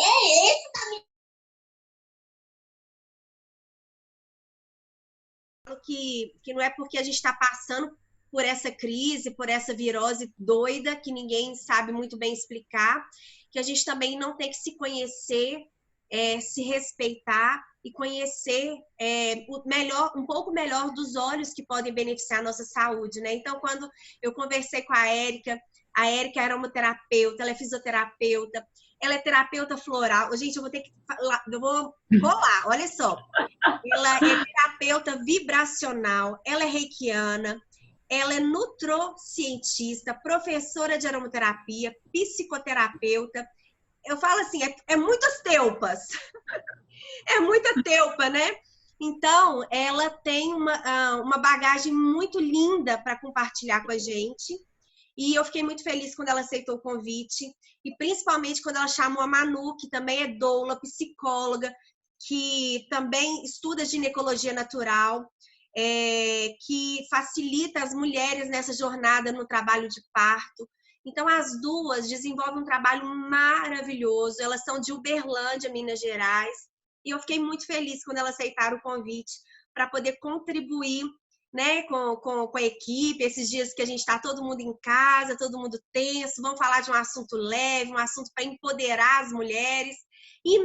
É esse que não é porque a gente está passando por essa crise, por essa virose doida, que ninguém sabe muito bem explicar, que a gente também não tem que se conhecer, se respeitar e conhecer um pouco melhor dos olhos que podem beneficiar a nossa saúde, né? Então, quando eu conversei com a Érica é aromaterapeuta, ela é fisioterapeuta, ela é terapeuta floral. Gente, eu vou colar, olha só. Ela é terapeuta vibracional, ela é reikiana, ela é nutrocientista, professora de aromaterapia, psicoterapeuta. Eu falo assim, é muitas teupas. É muita teupa, né? Então, ela tem uma bagagem muito linda para compartilhar com a gente. E eu fiquei muito feliz quando ela aceitou o convite. E principalmente quando ela chamou a Manu, que também é doula, psicóloga, que também estuda ginecologia natural, que facilita as mulheres nessa jornada no trabalho de parto. Então, as duas desenvolvem um trabalho maravilhoso. Elas são de Uberlândia, Minas Gerais. E eu fiquei muito feliz quando elas aceitaram o convite para poder contribuir, né, com a equipe. Esses dias que a gente está todo mundo em casa, todo mundo tenso. Vamos falar de um assunto leve, um assunto para empoderar as mulheres. E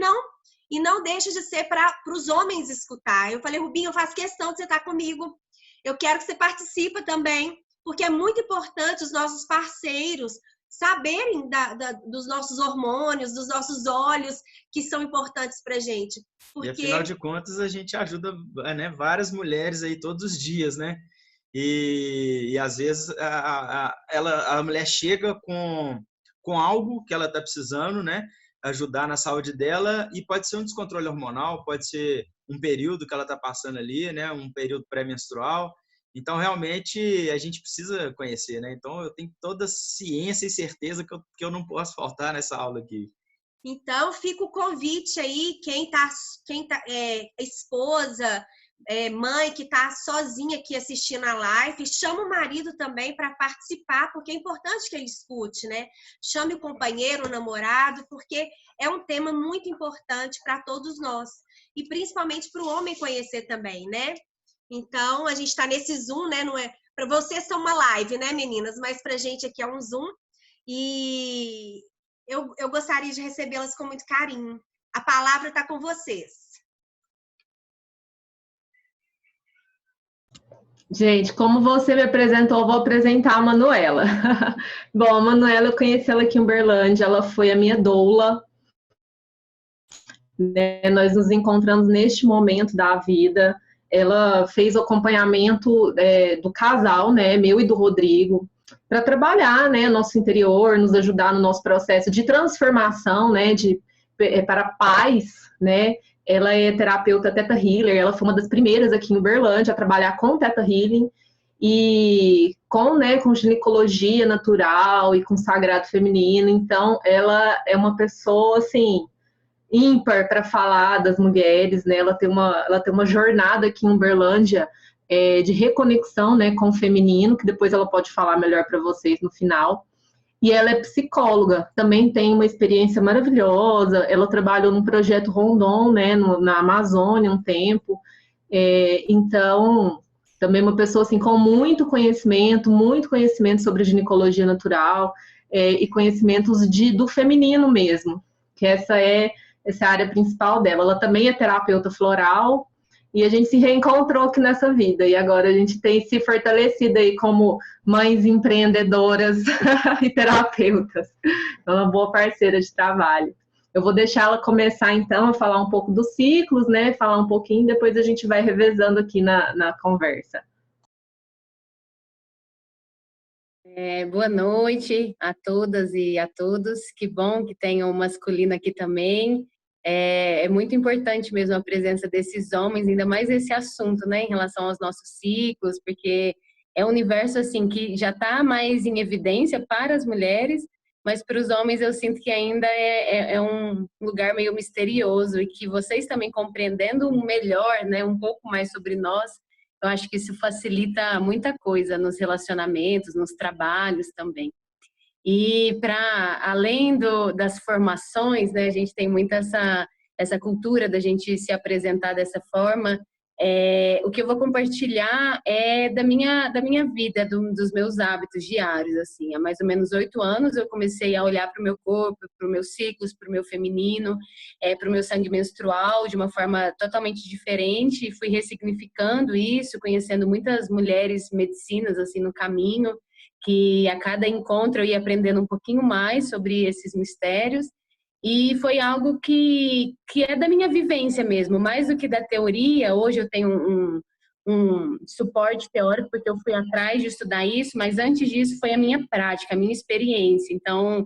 não deixa de ser para os homens escutar. Eu falei, Rubinho, eu faço questão de você estar comigo. Eu quero que você participe também, porque é muito importante os nossos parceiros saberem dos nossos hormônios, dos nossos óleos, que são importantes para a gente. Porque... E afinal de contas, a gente ajuda, né, várias mulheres aí todos os dias, né? E às vezes a mulher chega com algo que ela está precisando, né? Ajudar na saúde dela, e pode ser um descontrole hormonal, pode ser um período que ela está passando ali, né? Um período pré-menstrual. Então, realmente, a gente precisa conhecer, né? Então, eu tenho toda a ciência e certeza que eu não posso faltar nessa aula aqui. Então, fica o convite aí, quem tá esposa, mãe que está sozinha aqui assistindo a live, chama o marido também para participar, porque é importante que ele escute, né? Chame o companheiro, o namorado, porque é um tema muito importante para todos nós. E principalmente para o homem conhecer também, né? Então, a gente está nesse Zoom, né? Não é, para vocês são uma live, né, meninas? Mas para a gente aqui é um Zoom. E eu gostaria de recebê-las com muito carinho. A palavra está com vocês. Gente, como você me apresentou, eu vou apresentar a Manuela. Bom, a Manuela, eu conheci ela aqui em Uberlândia, ela foi a minha doula. Né? Nós nos encontramos neste momento da vida. Ela fez o acompanhamento do casal, né, meu e do Rodrigo, para trabalhar, né, nosso interior, nos ajudar no nosso processo de transformação, né, para pais, né. Ela é terapeuta Theta Healer, ela foi uma das primeiras aqui em Uberlândia a trabalhar com Theta Healing e com ginecologia natural e com sagrado feminino. Então, ela é uma pessoa, assim, ímpar para falar das mulheres, né? Ela tem uma jornada aqui em Uberlândia de reconexão, né, com o feminino, que depois ela pode falar melhor para vocês no final. E ela é psicóloga, também tem uma experiência maravilhosa. Ela trabalhou num projeto Rondon, né, na Amazônia um tempo. Então, também uma pessoa assim com muito conhecimento sobre ginecologia natural e conhecimentos do feminino mesmo, que essa é a área principal dela. Ela também é terapeuta floral, e a gente se reencontrou aqui nessa vida, e agora a gente tem se fortalecido aí como mães empreendedoras e terapeutas. É uma boa parceira de trabalho. Eu vou deixar ela começar, então, a falar um pouco dos ciclos, né? Falar um pouquinho, depois a gente vai revezando aqui na conversa. Boa noite a todas e a todos. Que bom que tem um masculino aqui também. É muito importante mesmo a presença desses homens, ainda mais esse assunto, né, em relação aos nossos ciclos, porque é um universo assim que já está mais em evidência para as mulheres, mas para os homens eu sinto que ainda é um lugar meio misterioso, e que vocês também compreendendo melhor, né, um pouco mais sobre nós, eu acho que isso facilita muita coisa nos relacionamentos, nos trabalhos também. E para além das formações, né, a gente tem muito essa cultura da gente se apresentar dessa forma. O que eu vou compartilhar é da minha vida, dos meus hábitos diários. Assim, há mais ou menos 8 anos eu comecei a olhar para o meu corpo, para os meus ciclos, para o meu feminino, para o meu sangue menstrual de uma forma totalmente diferente, e fui ressignificando isso, conhecendo muitas mulheres medicinas assim no caminho, que a cada encontro eu ia aprendendo um pouquinho mais sobre esses mistérios. E foi algo que é da minha vivência mesmo, mais do que da teoria. Hoje eu tenho um suporte teórico, porque eu fui atrás de estudar isso, mas antes disso foi a minha prática, a minha experiência. Então,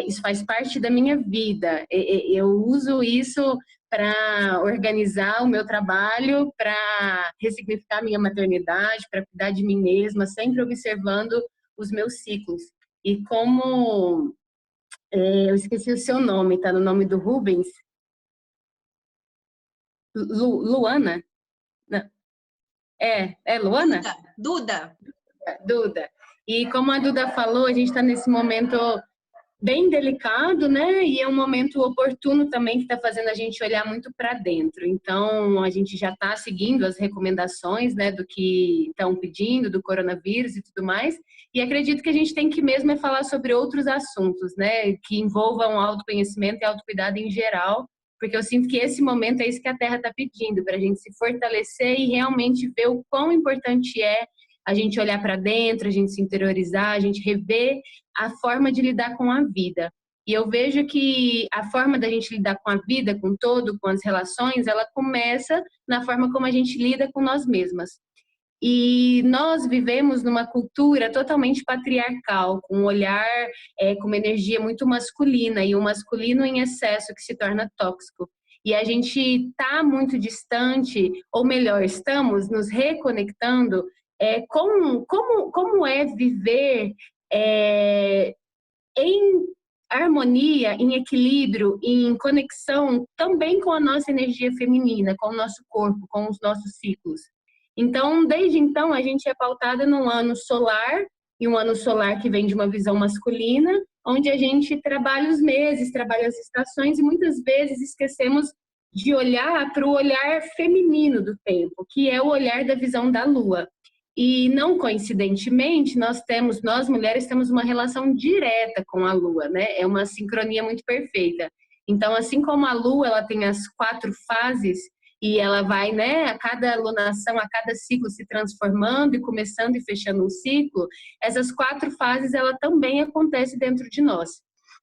isso faz parte da minha vida. Eu uso isso para organizar o meu trabalho, para ressignificar a minha maternidade, para cuidar de mim mesma, sempre observando os meus ciclos. E como... eu esqueci o seu nome, tá no nome do Rubens. Luana? Não. É Luana? Duda. Duda. E como a Duda falou, a gente está nesse momento bem delicado, né? E é um momento oportuno também que está fazendo a gente olhar muito para dentro. Então, a gente já está seguindo as recomendações, né, do que estão pedindo, do coronavírus e tudo mais. E acredito que a gente tem que mesmo falar sobre outros assuntos, né, que envolvam autoconhecimento e autocuidado em geral, porque eu sinto que esse momento é isso que a Terra está pedindo, para a gente se fortalecer e realmente ver o quão importante é a gente olhar para dentro, a gente se interiorizar, a gente rever a forma de lidar com a vida. E eu vejo que a forma da gente lidar com a vida, com todo, com as relações, ela começa na forma como a gente lida com nós mesmas. E nós vivemos numa cultura totalmente patriarcal, com um olhar, com uma energia muito masculina, e um masculino em excesso que se torna tóxico. E a gente está muito distante, ou melhor, estamos nos reconectando como é viver em harmonia, em equilíbrio, em conexão também com a nossa energia feminina, com o nosso corpo, com os nossos ciclos. Então, desde então, a gente é pautada num ano solar, e um ano solar que vem de uma visão masculina, onde a gente trabalha os meses, trabalha as estações, e muitas vezes esquecemos de olhar para o olhar feminino do tempo, que é o olhar da visão da lua. E não coincidentemente, nós mulheres temos uma relação direta com a lua, né? É uma sincronia muito perfeita. Então, assim como a lua, ela tem as 4 fases, e ela vai, né, a cada lunação, a cada ciclo se transformando e começando e fechando um ciclo, essas 4 fases, ela também acontece dentro de nós,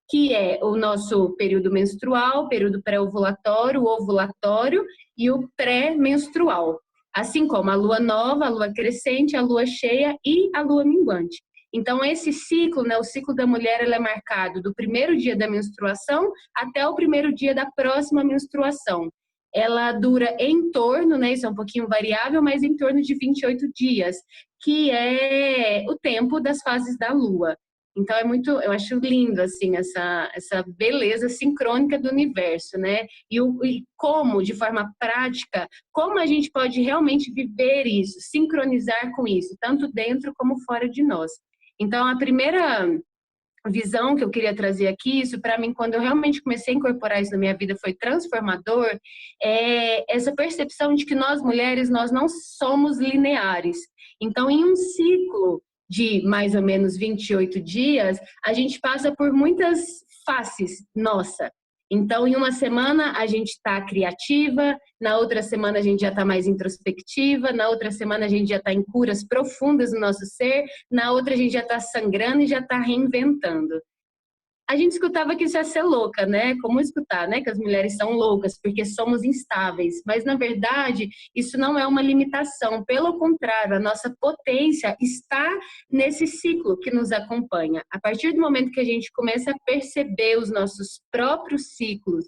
que é o nosso período menstrual, período pré-ovulatório, o ovulatório e o pré-menstrual. Assim como a lua nova, a lua crescente, a lua cheia e a lua minguante. Então, esse ciclo, né, o ciclo da mulher, ele é marcado do primeiro dia da menstruação até o primeiro dia da próxima menstruação. Ela dura em torno, né, isso é um pouquinho variável, mas em torno de 28 dias, que é o tempo das fases da lua. Então, eu acho lindo, assim, essa beleza sincrônica do universo, né? E como, de forma prática, como a gente pode realmente viver isso, sincronizar com isso, tanto dentro como fora de nós. Então, a primeira visão que eu queria trazer aqui, isso para mim, quando eu realmente comecei a incorporar isso na minha vida, foi transformador, é essa percepção de que nós, mulheres, nós não somos lineares. Então, em um ciclo de mais ou menos 28 dias, a gente passa por muitas faces, nossa. Então, em uma semana, a gente está criativa, na outra semana, a gente já está mais introspectiva, na outra semana, a gente já está em curas profundas no nosso ser, na outra, a gente já está sangrando e já está reinventando. A gente escutava que isso ia ser louca, né? Como escutar, né? Que as mulheres são loucas porque somos instáveis. Mas, na verdade, isso não é uma limitação. Pelo contrário, a nossa potência está nesse ciclo que nos acompanha. A partir do momento que a gente começa a perceber os nossos próprios ciclos,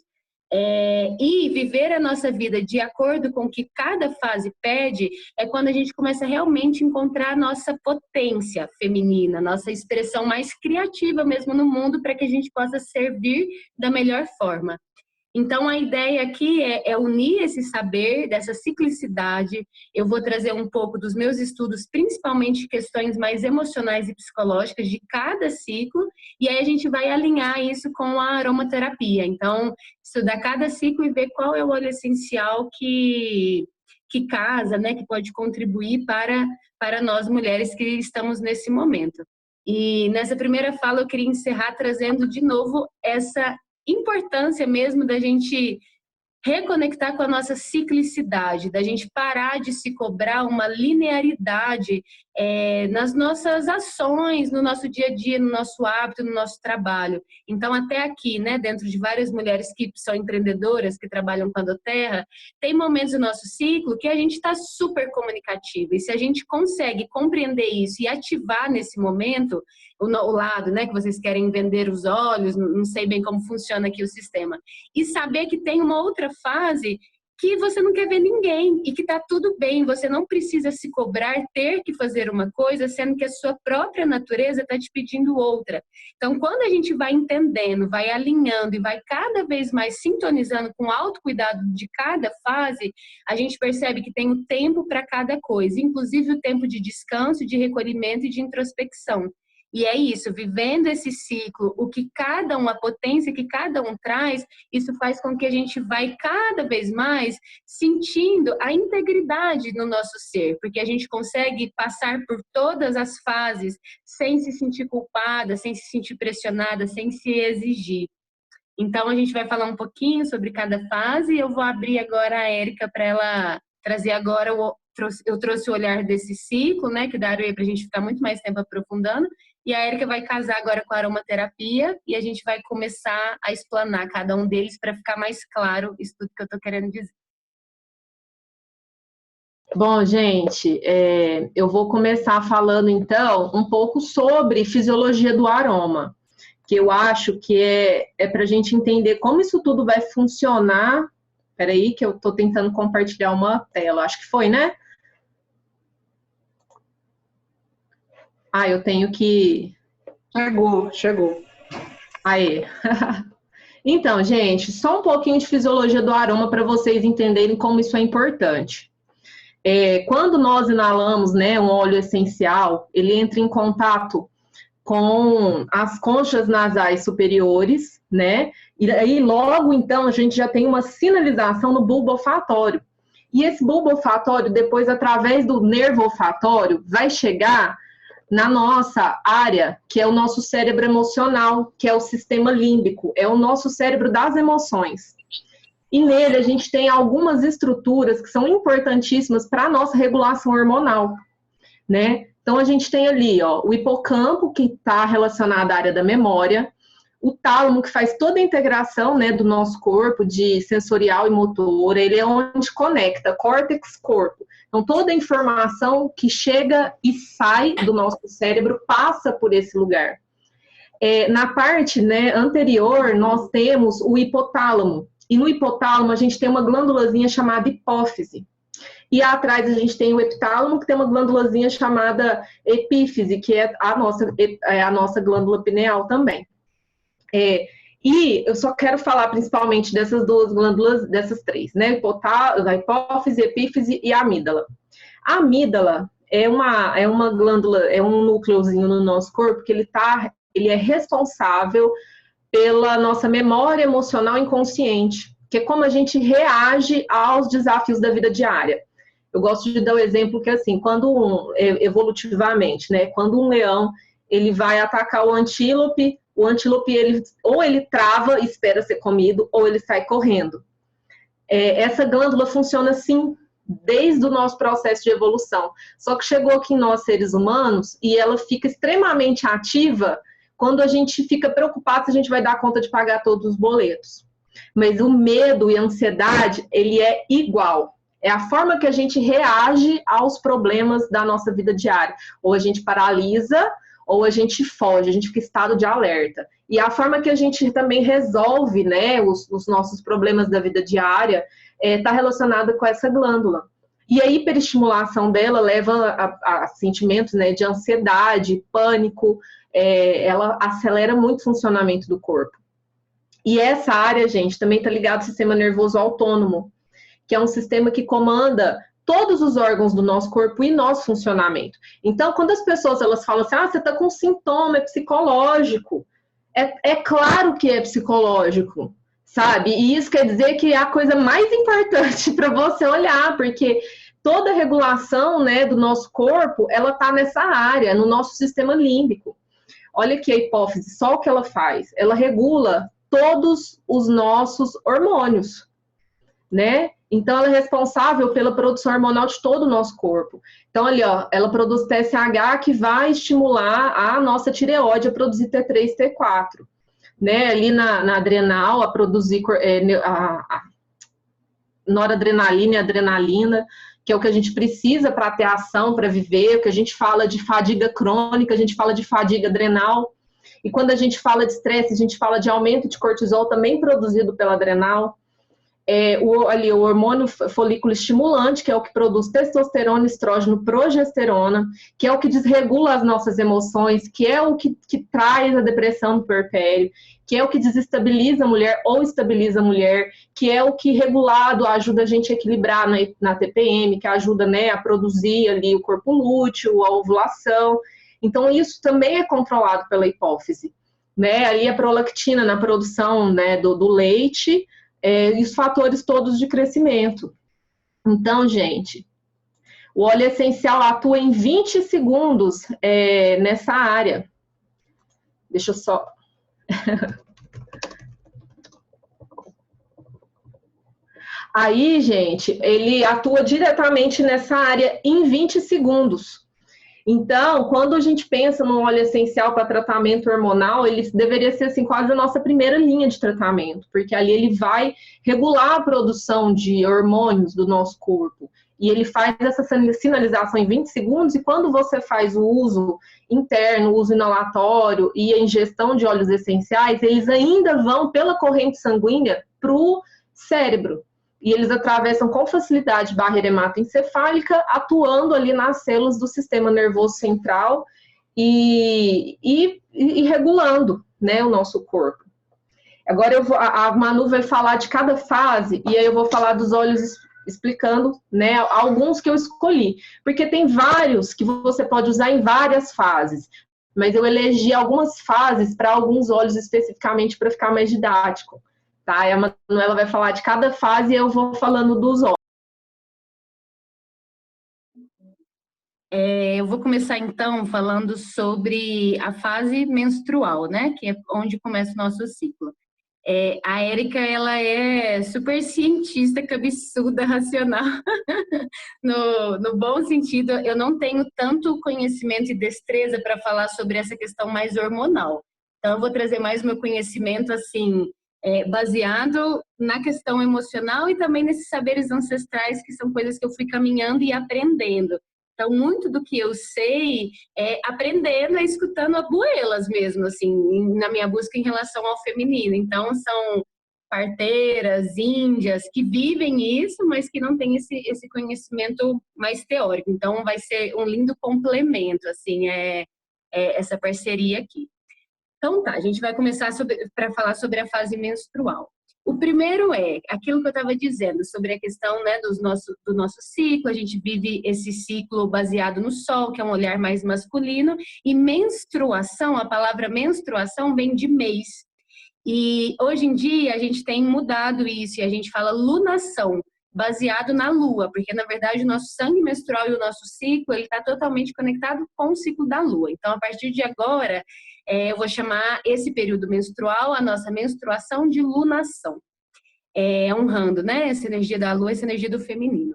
e viver a nossa vida de acordo com o que cada fase pede, é quando a gente começa a realmente encontrar a nossa potência feminina, nossa expressão mais criativa mesmo no mundo, para que a gente possa servir da melhor forma. Então, a ideia aqui é unir esse saber dessa ciclicidade. Eu vou trazer um pouco dos meus estudos, principalmente questões mais emocionais e psicológicas de cada ciclo, e aí a gente vai alinhar isso com a aromaterapia. Então, estudar cada ciclo e ver qual é o óleo essencial que casa, né, que pode contribuir para nós mulheres que estamos nesse momento. E nessa primeira fala eu queria encerrar trazendo de novo essa importância mesmo da gente reconectar com a nossa ciclicidade, da gente parar de se cobrar uma linearidade nas nossas ações, no nosso dia a dia, no nosso hábito, no nosso trabalho. Então, até aqui, né, dentro de várias mulheres que são empreendedoras, que trabalham com a Doterra, tem momentos do nosso ciclo que a gente está super comunicativa. E se a gente consegue compreender isso e ativar nesse momento o lado, né, que vocês querem vender os olhos, não sei bem como funciona aqui o sistema, e saber que tem uma outra fase que você não quer ver ninguém e que tá tudo bem, você não precisa se cobrar ter que fazer uma coisa, sendo que a sua própria natureza está te pedindo outra. Então, quando a gente vai entendendo, vai alinhando e vai cada vez mais sintonizando com o autocuidado de cada fase, a gente percebe que tem um tempo para cada coisa, inclusive o tempo de descanso, de recolhimento e de introspecção. E é isso, vivendo esse ciclo, o que cada um, a potência que cada um traz, isso faz com que a gente vai cada vez mais sentindo a integridade no nosso ser, porque a gente consegue passar por todas as fases sem se sentir culpada, sem se sentir pressionada, sem se exigir. Então, a gente vai falar um pouquinho sobre cada fase e eu vou abrir agora a Érica para ela trazer agora eu trouxe o olhar desse ciclo, né, que daria para a gente ficar muito mais tempo aprofundando, e a Érica vai casar agora com a aromaterapia e a gente vai começar a explanar cada um deles para ficar mais claro isso tudo que eu estou querendo dizer. Bom, gente, eu vou começar falando, então, um pouco sobre fisiologia do aroma, que eu acho que é para a gente entender como isso tudo vai funcionar. Espera aí, que eu estou tentando compartilhar uma tela. Acho que foi, né? Eu tenho que... Chegou. Aí. Então, gente, só um pouquinho de fisiologia do aroma para vocês entenderem como isso é importante. Quando nós inalamos, né, um óleo essencial, ele entra em contato com as conchas nasais superiores, né? E aí, logo, então, a gente já tem uma sinalização no bulbo olfatório. E esse bulbo olfatório, depois, através do nervo olfatório, vai chegar na nossa área, que é o nosso cérebro emocional, que é o sistema límbico, é o nosso cérebro das emoções. E nele a gente tem algumas estruturas que são importantíssimas para a nossa regulação hormonal, né? Então a gente tem ali, ó, o hipocampo, que está relacionado à área da memória, o tálamo, que faz toda a integração, né, do nosso corpo, de sensorial e motor, ele é onde conecta córtex-corpo. Então, toda a informação que chega e sai do nosso cérebro passa por esse lugar. Na parte, né, anterior, nós temos o hipotálamo. E no hipotálamo, a gente tem uma glândulazinha chamada hipófise. E atrás, a gente tem o epitálamo, que tem uma glândulazinha chamada epífise, que é a nossa glândula pineal também. E eu só quero falar principalmente dessas duas glândulas, dessas três, né? A hipófise, epífise e a amígdala. A amígdala é uma glândula, é um núcleozinho no nosso corpo que ele é responsável pela nossa memória emocional inconsciente, que é como a gente reage aos desafios da vida diária. Eu gosto de dar o exemplo que, assim, evolutivamente, né? Quando um leão, ele vai atacar o antílope, ou ele trava e espera ser comido, ou ele sai correndo. Essa glândula funciona assim desde o nosso processo de evolução. Só que chegou aqui em nós, seres humanos, e ela fica extremamente ativa quando a gente fica preocupado se a gente vai dar conta de pagar todos os boletos. Mas o medo e a ansiedade, ele é igual. É a forma que a gente reage aos problemas da nossa vida diária. Ou a gente paralisa, ou a gente foge, a gente fica em estado de alerta. E a forma que a gente também resolve, né, os nossos problemas da vida diária está relacionada com essa glândula. E a hiperestimulação dela leva a sentimentos, né, de ansiedade, pânico, ela acelera muito o funcionamento do corpo. E essa área, gente, também está ligada ao sistema nervoso autônomo, que é um sistema que comanda todos os órgãos do nosso corpo e nosso funcionamento. Então, quando as pessoas elas falam assim, você está com sintoma, é psicológico. É claro que é psicológico, sabe? E isso quer dizer que é a coisa mais importante para você olhar, porque toda a regulação, né, do nosso corpo, ela está nessa área, no nosso sistema límbico. Olha aqui a hipófise, só o que ela faz. Ela regula todos os nossos hormônios, né? Então, ela é responsável pela produção hormonal de todo o nosso corpo. Então, ali, ó, ela produz TSH que vai estimular a nossa tireoide a produzir T3, T4. Né? Ali na adrenal, a produzir a noradrenalina e adrenalina, que é o que a gente precisa para ter ação, para viver. O que a gente fala de fadiga crônica, a gente fala de fadiga adrenal. E quando a gente fala de estresse, a gente fala de aumento de cortisol, também produzido pela adrenal. O hormônio folículo estimulante, que é o que produz testosterona, estrógeno, progesterona, que é o que desregula as nossas emoções, que é o que traz a depressão do puerpério, que é o que desestabiliza a mulher ou estabiliza a mulher, que é o que regulado ajuda a gente a equilibrar na TPM, que ajuda, né, a produzir ali o corpo lúteo, a ovulação. Então, isso também é controlado pela hipófise, né? Ali a prolactina na produção, né, do leite, e os fatores todos de crescimento. Então, gente, o óleo essencial atua em 20 segundos nessa área. Deixa eu só... Aí, gente, ele atua diretamente nessa área em 20 segundos. Então, quando a gente pensa no óleo essencial para tratamento hormonal, ele deveria ser assim, quase a nossa primeira linha de tratamento, porque ali ele vai regular a produção de hormônios do nosso corpo. E ele faz essa sinalização em 20 segundos, e quando você faz o uso interno, o uso inalatório e a ingestão de óleos essenciais, eles ainda vão pela corrente sanguínea para o cérebro. E eles atravessam com facilidade a barreira hematoencefálica, atuando ali nas células do sistema nervoso central e regulando, né, o nosso corpo. Agora a Manu vai falar de cada fase, e aí eu vou falar dos óleos explicando, né, alguns que eu escolhi. Porque tem vários que você pode usar em várias fases, mas eu elegi algumas fases para alguns óleos especificamente para ficar mais didático. Tá? E a Manuela vai falar de cada fase e eu vou falando dos óleos. Eu vou começar, então, falando sobre a fase menstrual, né? Que é onde começa o nosso ciclo. A Érica, ela é super cientista, cabeçuda, racional. No bom sentido, eu não tenho tanto conhecimento e destreza para falar sobre essa questão mais hormonal. Então, eu vou trazer mais meu conhecimento, assim... baseado na questão emocional e também nesses saberes ancestrais, que são coisas que eu fui caminhando e aprendendo. Então, muito do que eu sei é aprendendo e escutando abuelas mesmo, assim, na minha busca em relação ao feminino. Então, são parteiras, índias, que vivem isso, mas que não têm esse conhecimento mais teórico. Então, vai ser um lindo complemento, assim, essa parceria aqui. Então tá, a gente vai começar para falar sobre a fase menstrual. O primeiro é aquilo que eu estava dizendo sobre a questão, né, do nosso ciclo. A gente vive esse ciclo baseado no sol, que é um olhar mais masculino, e menstruação, a palavra menstruação vem de mês. E hoje em dia a gente tem mudado isso e a gente fala lunação, baseado na lua, porque na verdade o nosso sangue menstrual e o nosso ciclo, ele está totalmente conectado com o ciclo da lua. Então, a partir de agora, eu vou chamar esse período menstrual, a nossa menstruação, de lunação. Honrando, né, essa energia da lua, essa energia do feminino.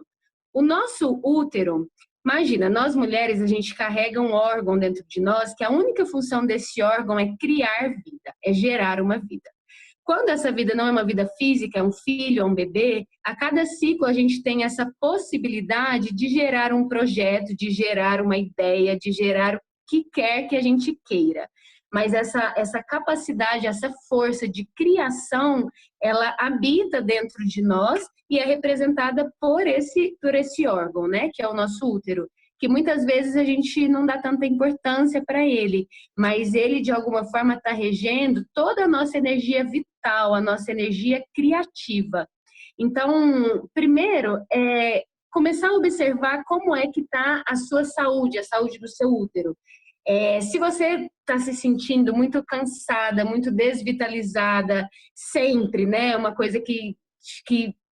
O nosso útero, imagina, nós mulheres, a gente carrega um órgão dentro de nós, que a única função desse órgão é criar vida, é gerar uma vida. Quando essa vida não é uma vida física, é um filho, é um bebê, a cada ciclo a gente tem essa possibilidade de gerar um projeto, de gerar uma ideia, de gerar o que quer que a gente queira. Mas essa capacidade, essa força de criação, ela habita dentro de nós e é representada por esse órgão, né? Que é o nosso útero. Que muitas vezes a gente não dá tanta importância para ele, mas ele de alguma forma está regendo toda a nossa energia vital. vital, a nossa energia criativa. Então, primeiro, começar a observar como é que está a sua saúde, a saúde do seu útero. Se você está se sentindo muito cansada, muito desvitalizada, sempre, né? Uma coisa que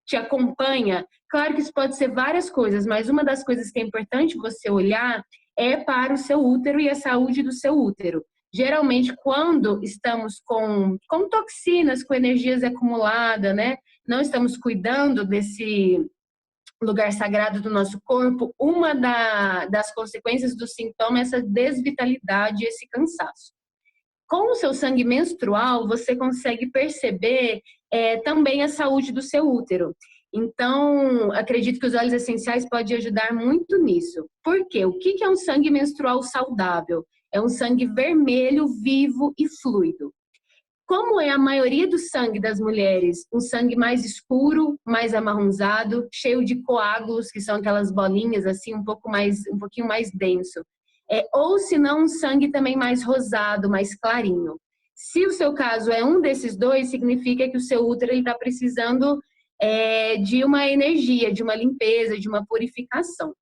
te acompanha. Claro que isso pode ser várias coisas, mas uma das coisas que é importante você olhar é para o seu útero e a saúde do seu útero. Geralmente, quando estamos com toxinas, com energias acumuladas, né? Não estamos cuidando desse lugar sagrado do nosso corpo, uma das consequências do sintoma é essa desvitalidade, esse cansaço. Com o seu sangue menstrual, você consegue perceber também a saúde do seu útero. Então, acredito que os óleos essenciais podem ajudar muito nisso. Por quê? O que é um sangue menstrual saudável? É um sangue vermelho, vivo e fluido. Como é a maioria do sangue das mulheres, um sangue mais escuro, mais amarronzado, cheio de coágulos, que são aquelas bolinhas assim, um pouquinho mais denso. Ou se não, um sangue também mais rosado, mais clarinho. Se o seu caso é um desses dois, significa que o seu útero está precisando de uma energia, de uma limpeza, de uma purificação.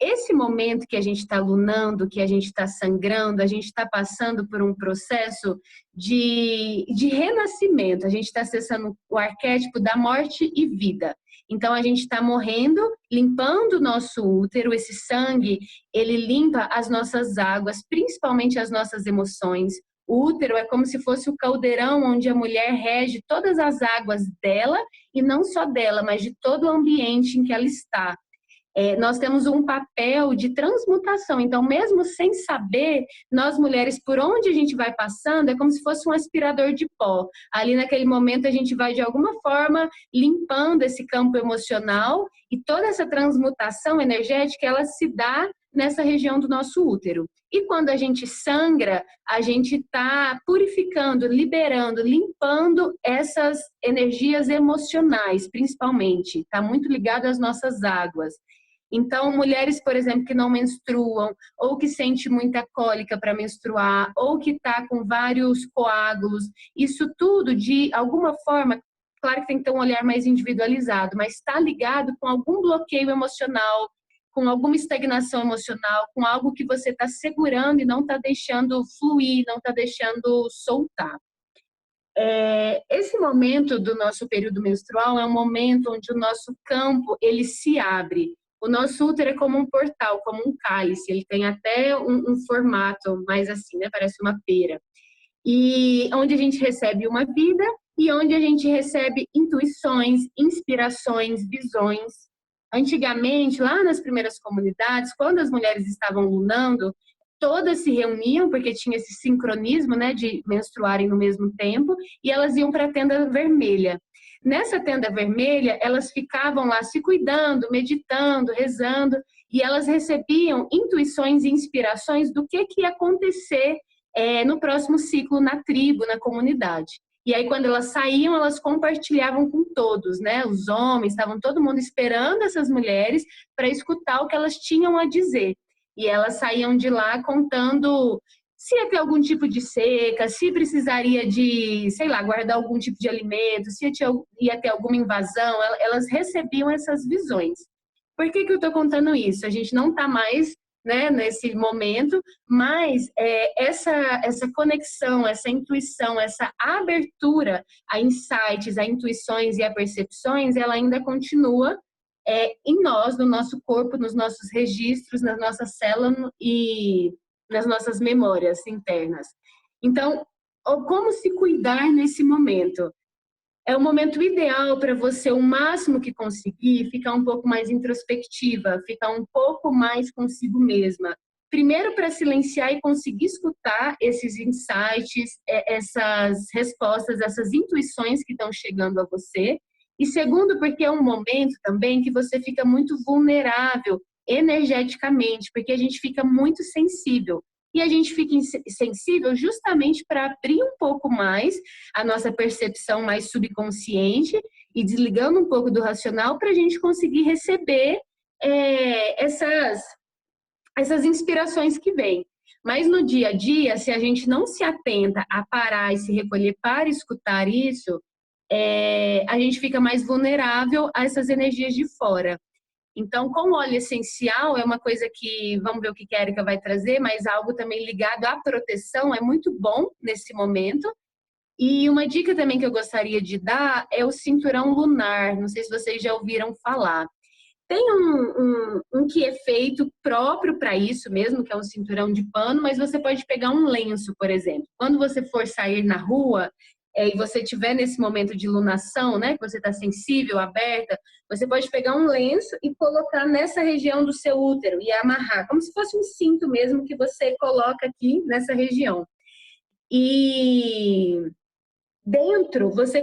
Esse momento que a gente está lunando, que a gente está sangrando, a gente está passando por um processo de renascimento. A gente está acessando o arquétipo da morte e vida. Então, a gente está morrendo, limpando o nosso útero. Esse sangue, ele limpa as nossas águas, principalmente as nossas emoções. O útero é como se fosse o caldeirão onde a mulher rege todas as águas dela, e não só dela, mas de todo o ambiente em que ela está. Nós temos um papel de transmutação, então mesmo sem saber, nós mulheres, por onde a gente vai passando, é como se fosse um aspirador de pó. Ali naquele momento a gente vai de alguma forma limpando esse campo emocional, e toda essa transmutação energética, ela se dá nessa região do nosso útero. E quando a gente sangra, a gente está purificando, liberando, limpando essas energias emocionais, principalmente. Está muito ligado às nossas águas. Então, mulheres, por exemplo, que não menstruam, ou que sente muita cólica para menstruar, ou que está com vários coágulos, isso tudo, de alguma forma, claro que tem que ter um olhar mais individualizado, mas está ligado com algum bloqueio emocional, com alguma estagnação emocional, com algo que você está segurando e não está deixando fluir, não está deixando soltar. Esse momento do nosso período menstrual é um momento onde o nosso campo ele se abre. O nosso útero é como um portal, como um cálice. Ele tem até um formato mais assim, né? Parece uma pera. E onde a gente recebe uma vida e onde a gente recebe intuições, inspirações, visões. Antigamente, lá nas primeiras comunidades, quando as mulheres estavam lunando, todas se reuniam, porque tinha esse sincronismo, né, de menstruarem no mesmo tempo, e elas iam para a tenda vermelha. Nessa tenda vermelha, elas ficavam lá se cuidando, meditando, rezando, e elas recebiam intuições e inspirações do que ia acontecer no próximo ciclo na tribo, na comunidade. E aí, quando elas saíam, elas compartilhavam com todos, né? Os homens, estavam todo mundo esperando essas mulheres para escutar o que elas tinham a dizer. E elas saíam de lá contando se ia ter algum tipo de seca, se precisaria de, sei lá, guardar algum tipo de alimento, se ia ter alguma invasão. Elas recebiam essas visões. Por que eu estou contando isso? A gente não está mais, né, nesse momento, mas essa conexão, essa intuição, essa abertura a insights, a intuições e a percepções, ela ainda continua em nós, no nosso corpo, nos nossos registros, nas nossas células e nas nossas memórias internas. Então, como se cuidar nesse momento? É o momento ideal para você, o máximo que conseguir, ficar um pouco mais introspectiva, ficar um pouco mais consigo mesma. Primeiro, para silenciar e conseguir escutar esses insights, essas respostas, essas intuições que estão chegando a você. E segundo, porque é um momento também que você fica muito vulnerável energeticamente, porque a gente fica muito sensível. E a gente fica sensível justamente para abrir um pouco mais a nossa percepção mais subconsciente e desligando um pouco do racional para a gente conseguir receber essas inspirações que vêm. Mas no dia a dia, se a gente não se atenta a parar e se recolher para escutar isso, a gente fica mais vulnerável a essas energias de fora. Então, com o óleo essencial, é uma coisa que, vamos ver o que a Erika vai trazer, mas algo também ligado à proteção, é muito bom nesse momento. E uma dica também que eu gostaria de dar é o cinturão lunar. Não sei se vocês já ouviram falar. Tem um que é feito próprio para isso mesmo, que é um cinturão de pano, mas você pode pegar um lenço, por exemplo. Quando você for sair na rua e você estiver nesse momento de lunação, né, que você está sensível, aberta, você pode pegar um lenço e colocar nessa região do seu útero e amarrar, como se fosse um cinto mesmo que você coloca aqui nessa região. E dentro você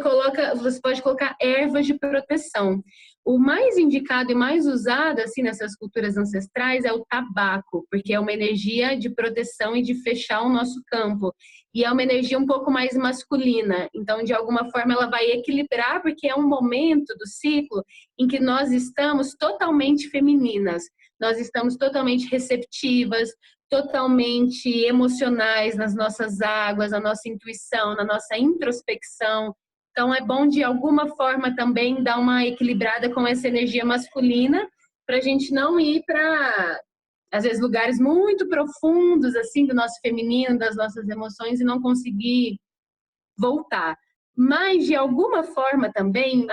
pode colocar ervas de proteção. O mais indicado e mais usado assim nessas culturas ancestrais é o tabaco, porque é uma energia de proteção e de fechar o nosso campo. E é uma energia um pouco mais masculina. Então, de alguma forma, ela vai equilibrar, porque é um momento do ciclo em que nós estamos totalmente femininas. Nós estamos totalmente receptivas, totalmente emocionais nas nossas águas, na nossa intuição, na nossa introspecção. Então, é bom, de alguma forma, também dar uma equilibrada com essa energia masculina, para a gente não ir para, às vezes, lugares muito profundos, assim, do nosso feminino, das nossas emoções, e não conseguir voltar. Mas, de alguma forma, também,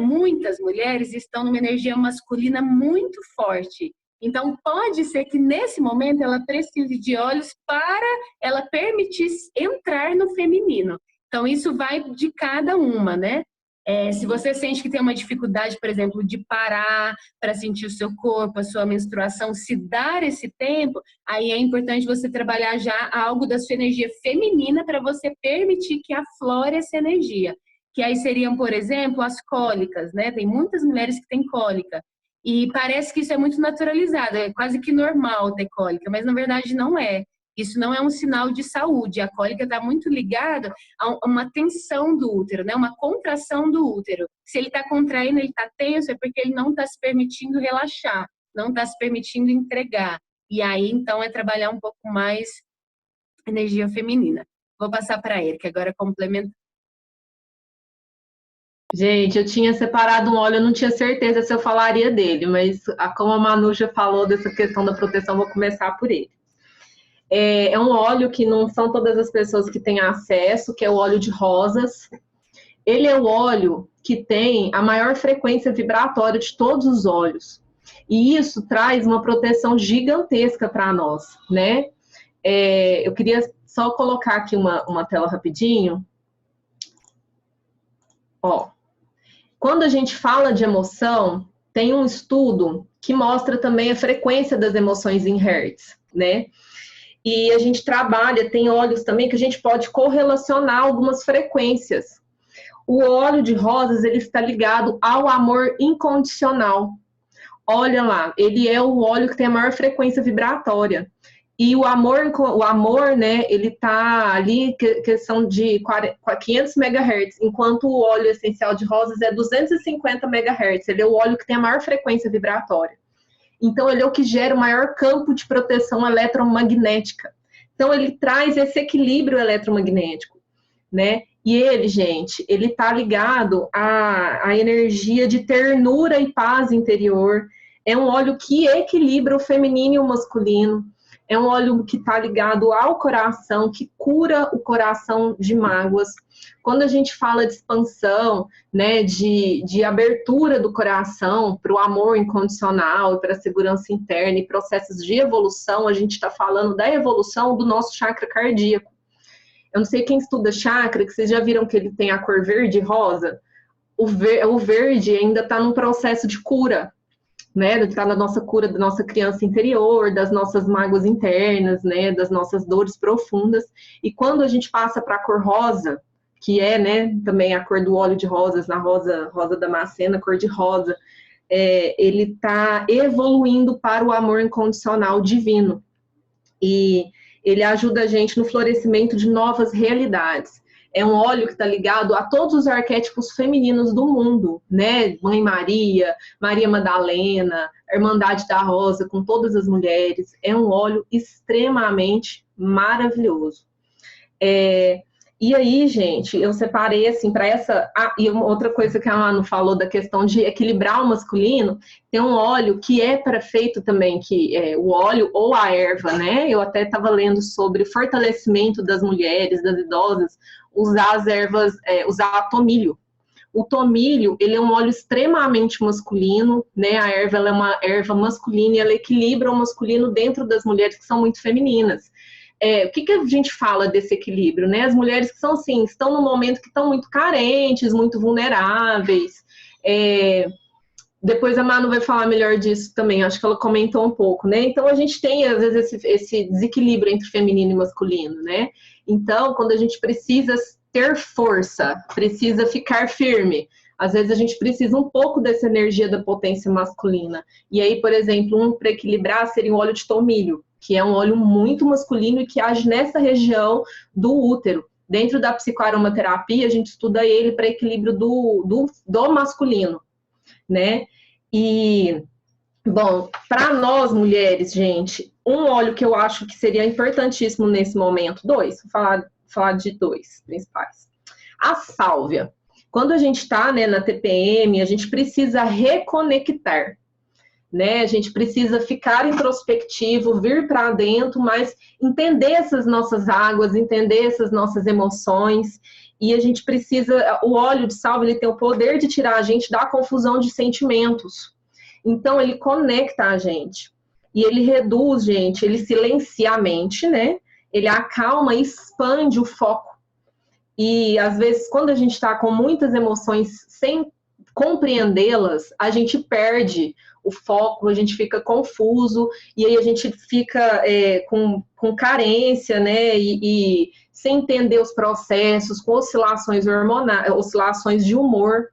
muitas mulheres estão numa energia masculina muito forte. Então, pode ser que, nesse momento, ela precise de óleos para ela permitir entrar no feminino. Então, isso vai de cada uma, né? Se você sente que tem uma dificuldade, por exemplo, de parar para sentir o seu corpo, a sua menstruação, se dar esse tempo, aí é importante você trabalhar já algo da sua energia feminina para você permitir que aflore essa energia. Que aí seriam, por exemplo, as cólicas, né? Tem muitas mulheres que têm cólica. E parece que isso é muito naturalizado, é quase que normal ter cólica, mas na verdade não é. Isso não é um sinal de saúde. A cólica está muito ligada a uma tensão do útero, né? Uma contração do útero. Se ele está contraindo, ele está tenso, é porque ele não está se permitindo relaxar, não está se permitindo entregar. E aí, então, é trabalhar um pouco mais energia feminina. Vou passar para a Erika, agora complementa. Gente, eu tinha separado um óleo, eu não tinha certeza se eu falaria dele, mas como a Manu já falou dessa questão da proteção, vou começar por ele. É um óleo que não são todas as pessoas que têm acesso, que é o óleo de rosas. Ele é o óleo que tem a maior frequência vibratória de todos os óleos. E isso traz uma proteção gigantesca para nós, né? Eu queria só colocar aqui uma tela rapidinho. Ó, quando a gente fala de emoção, tem um estudo que mostra também a frequência das emoções em hertz, né? E a gente trabalha, tem óleos também que a gente pode correlacionar algumas frequências. O óleo de rosas, ele está ligado ao amor incondicional. Olha lá, ele é o óleo que tem a maior frequência vibratória. E o amor, né, ele tá ali, que são de 500 MHz, enquanto o óleo essencial de rosas é 250 MHz. Ele é o óleo que tem a maior frequência vibratória. Então, ele é o que gera o maior campo de proteção eletromagnética. Então, ele traz esse equilíbrio eletromagnético, né? E ele, gente, ele tá ligado à energia de ternura e paz interior. É um óleo que equilibra o feminino e o masculino. É um óleo que está ligado ao coração, que cura o coração de mágoas. Quando a gente fala de expansão, né, de abertura do coração para o amor incondicional, para a segurança interna e processos de evolução, a gente está falando da evolução do nosso chakra cardíaco. Eu não sei quem estuda chakra, que vocês já viram que ele tem a cor verde e rosa. O verde ainda está num processo de cura, né, está na nossa cura da nossa criança interior, das nossas mágoas internas, né, das nossas dores profundas. E quando a gente passa para a cor rosa, que é, né, também a cor do óleo de rosas, na rosa damascena, cor de rosa, ele está evoluindo para o amor incondicional divino. E ele ajuda a gente no florescimento de novas realidades. É um óleo que está ligado a todos os arquétipos femininos do mundo, né? Mãe Maria, Maria Madalena, a Irmandade da Rosa, com todas as mulheres. É um óleo extremamente maravilhoso. E aí, gente, eu separei assim para essa. E outra coisa que a Manu falou da questão de equilibrar o masculino, tem um óleo que é para feito também, que é o óleo ou a erva, né? Eu até estava lendo sobre fortalecimento das mulheres, das idosas, usar as ervas, usar tomilho. O tomilho, ele é um óleo extremamente masculino, né? A erva, ela é uma erva masculina e ela equilibra o masculino dentro das mulheres que são muito femininas. O que a gente fala desse equilíbrio, né? As mulheres que são assim, estão no momento que estão muito carentes, muito vulneráveis. Depois a Manu vai falar melhor disso também, acho que ela comentou um pouco, né? Então a gente tem, às vezes, esse desequilíbrio entre feminino e masculino, né? Então, quando a gente precisa ter força, precisa ficar firme, às vezes a gente precisa um pouco dessa energia da potência masculina. E aí, por exemplo, para equilibrar seria o óleo de tomilho, que é um óleo muito masculino e que age nessa região do útero. Dentro da psicoaromaterapia, a gente estuda ele para equilíbrio do masculino, né? E, bom, para nós mulheres, gente, um óleo que eu acho que seria importantíssimo nesse momento, vou falar de dois principais. A sálvia. Quando a gente está, né, na TPM, a gente precisa reconectar, né? A gente precisa ficar introspectivo, vir para dentro, mas entender essas nossas águas, entender essas nossas emoções. E a gente precisa, o óleo de sálvia, ele tem o poder de tirar a gente da confusão de sentimentos. Então, ele conecta a gente. E ele reduz, gente, ele silencia a mente, né? Ele acalma e expande o foco. E, às vezes, quando a gente está com muitas emoções sem compreendê-las, a gente perde o foco, a gente fica confuso, e aí a gente fica com carência, né? E sem entender os processos, com oscilações hormonais, oscilações de humor.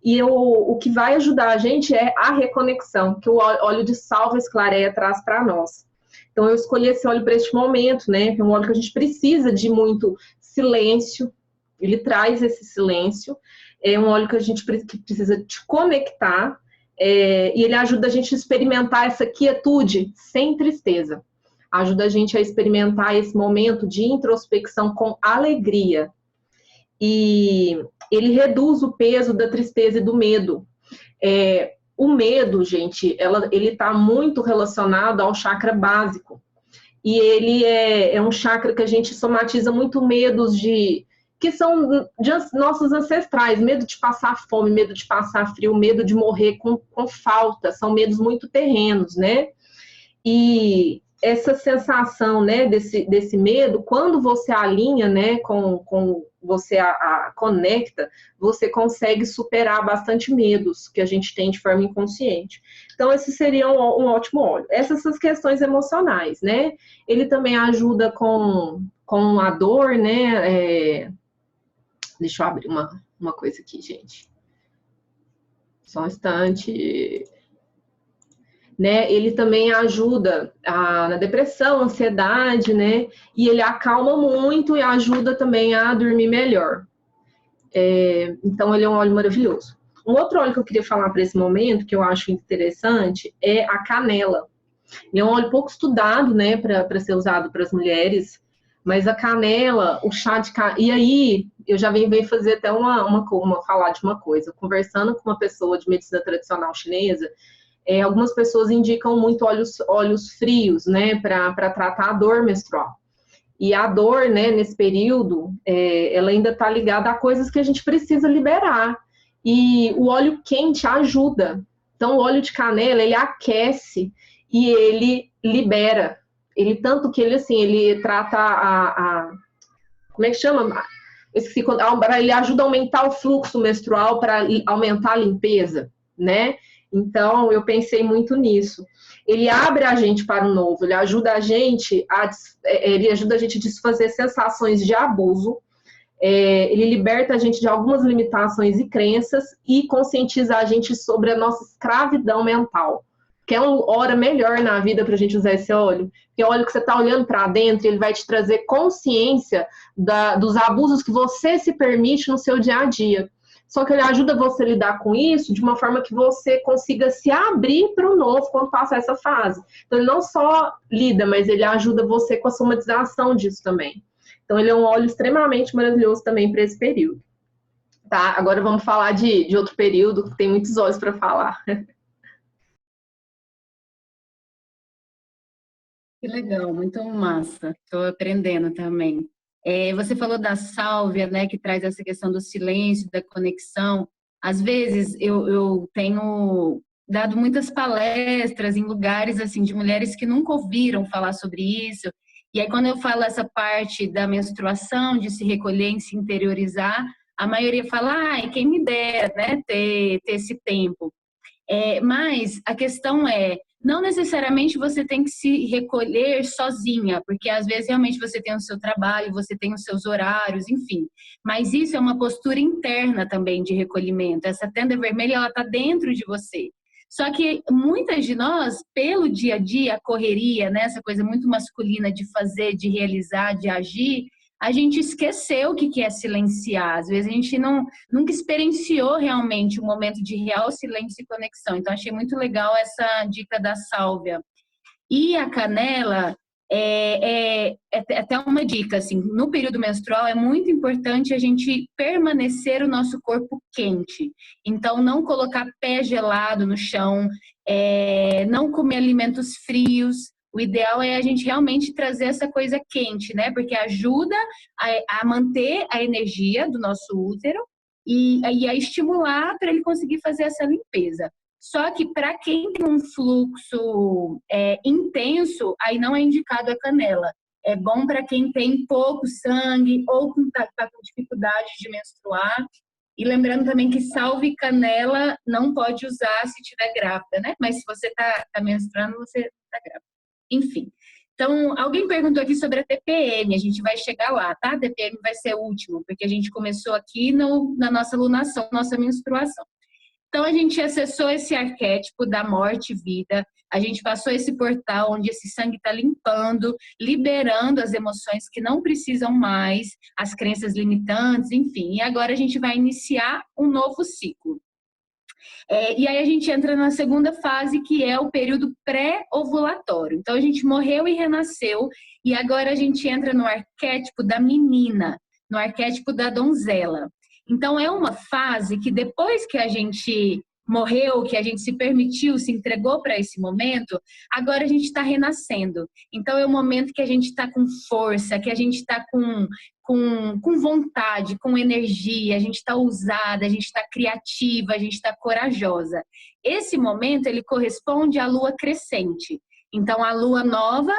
E o que vai ajudar a gente é a reconexão, que o óleo de sálvia esclareia traz para nós. Então, eu escolhi esse óleo para este momento, né? Que é um óleo que a gente precisa de muito silêncio, ele traz esse silêncio. É um óleo que a gente precisa de conectar, e ele ajuda a gente a experimentar essa quietude sem tristeza. Ajuda a gente a experimentar esse momento de introspecção com alegria. E ele reduz o peso da tristeza e do medo. O medo, gente, ele está muito relacionado ao chakra básico. E ele é um chakra que a gente somatiza muito medos que são de nossos ancestrais, medo de passar fome, medo de passar frio, medo de morrer com falta, são medos muito terrenos, né? E essa sensação, né, desse medo, quando você alinha, né, com você conecta, você consegue superar bastante medos que a gente tem de forma inconsciente. Então, esse seria um ótimo óleo. Essas são as questões emocionais, né? Ele também ajuda com a dor, né? Deixa eu abrir uma coisa aqui, gente. Só um instante. Né? Ele também ajuda na depressão, ansiedade, né? E ele acalma muito e ajuda também a dormir melhor. Então, ele é um óleo maravilhoso. Um outro óleo que eu queria falar para esse momento, que eu acho interessante, é a canela. Ele é um óleo pouco estudado, né, para ser usado para as mulheres, mas a canela, o chá de canela... E aí, eu já venho fazer até falar de uma coisa. Conversando com uma pessoa de medicina tradicional chinesa, algumas pessoas indicam muito óleos frios, né, para tratar a dor menstrual. E a dor, né, nesse período, ela ainda está ligada a coisas que a gente precisa liberar. E o óleo quente ajuda. Então, o óleo de canela, ele aquece e ele libera. Tanto que ele trata como é que chama? Eu esqueci, ele ajuda a aumentar o fluxo menstrual para aumentar a limpeza, né? Então, eu pensei muito nisso. Ele abre a gente para o novo, ele ajuda a gente a desfazer sensações de abuso, ele liberta a gente de algumas limitações e crenças e conscientiza a gente sobre a nossa escravidão mental. Quer uma hora melhor na vida para a gente usar esse óleo? Porque é óleo que você está olhando para dentro, ele vai te trazer consciência dos abusos que você se permite no seu dia a dia. só que ele ajuda você a lidar com isso de uma forma que você consiga se abrir para o novo quando passar essa fase. Então, ele não só lida, mas ele ajuda você com a somatização disso também. Então, ele é um óleo extremamente maravilhoso também para esse período. Tá? Agora vamos falar de outro período, que tem muitos óleos para falar. Que legal, muito massa. Estou aprendendo também. Você falou da sálvia, né, que traz essa questão do silêncio, da conexão. Às vezes eu tenho dado muitas palestras em lugares assim de mulheres que nunca ouviram falar sobre isso. E aí quando eu falo essa parte da menstruação, de se recolher e se interiorizar, a maioria fala, ai, quem me dera, né, ter esse tempo. Mas a questão não necessariamente você tem que se recolher sozinha, porque às vezes realmente você tem o seu trabalho, você tem os seus horários, enfim. Mas isso é uma postura interna também de recolhimento. Essa tenda vermelha, ela está dentro de você. Só que muitas de nós, pelo dia a dia, a correria, né, essa coisa muito masculina de fazer, de realizar, de agir, a gente esqueceu o que é silenciar. Às vezes a gente nunca experienciou realmente um momento de real silêncio e conexão. Então, achei muito legal essa dica da sálvia. E a canela é até uma dica, assim, no período menstrual é muito importante a gente permanecer o nosso corpo quente. Então, não colocar pé gelado no chão, não comer alimentos frios. O ideal é a gente realmente trazer essa coisa quente, né? Porque ajuda a manter a energia do nosso útero e a estimular para ele conseguir fazer essa limpeza. Só que para quem tem um fluxo intenso, aí não é indicado a canela. É bom para quem tem pouco sangue ou está com dificuldade de menstruar. E lembrando também que salve e canela não pode usar se estiver grávida, né? Mas se você está menstruando, você está grávida. Enfim. Então, alguém perguntou aqui sobre a TPM, a gente vai chegar lá, tá? A TPM vai ser o último, porque a gente começou aqui na nossa lunação, nossa menstruação. Então, a gente acessou esse arquétipo da morte e vida, a gente passou esse portal onde esse sangue está limpando, liberando as emoções que não precisam mais, as crenças limitantes, enfim. E agora a gente vai iniciar um novo ciclo. E aí a gente entra na segunda fase, que é o período pré-ovulatório. Então, a gente morreu e renasceu, e agora a gente entra no arquétipo da menina, no arquétipo da donzela. Então, é uma fase que depois que a gente morreu, que a gente se permitiu, se entregou para esse momento, agora a gente está renascendo. Então, é o momento que a gente está com força, que a gente está com vontade, com energia, a gente está ousada, a gente está criativa, a gente está corajosa. Esse momento, ele corresponde à lua crescente. Então, a lua nova,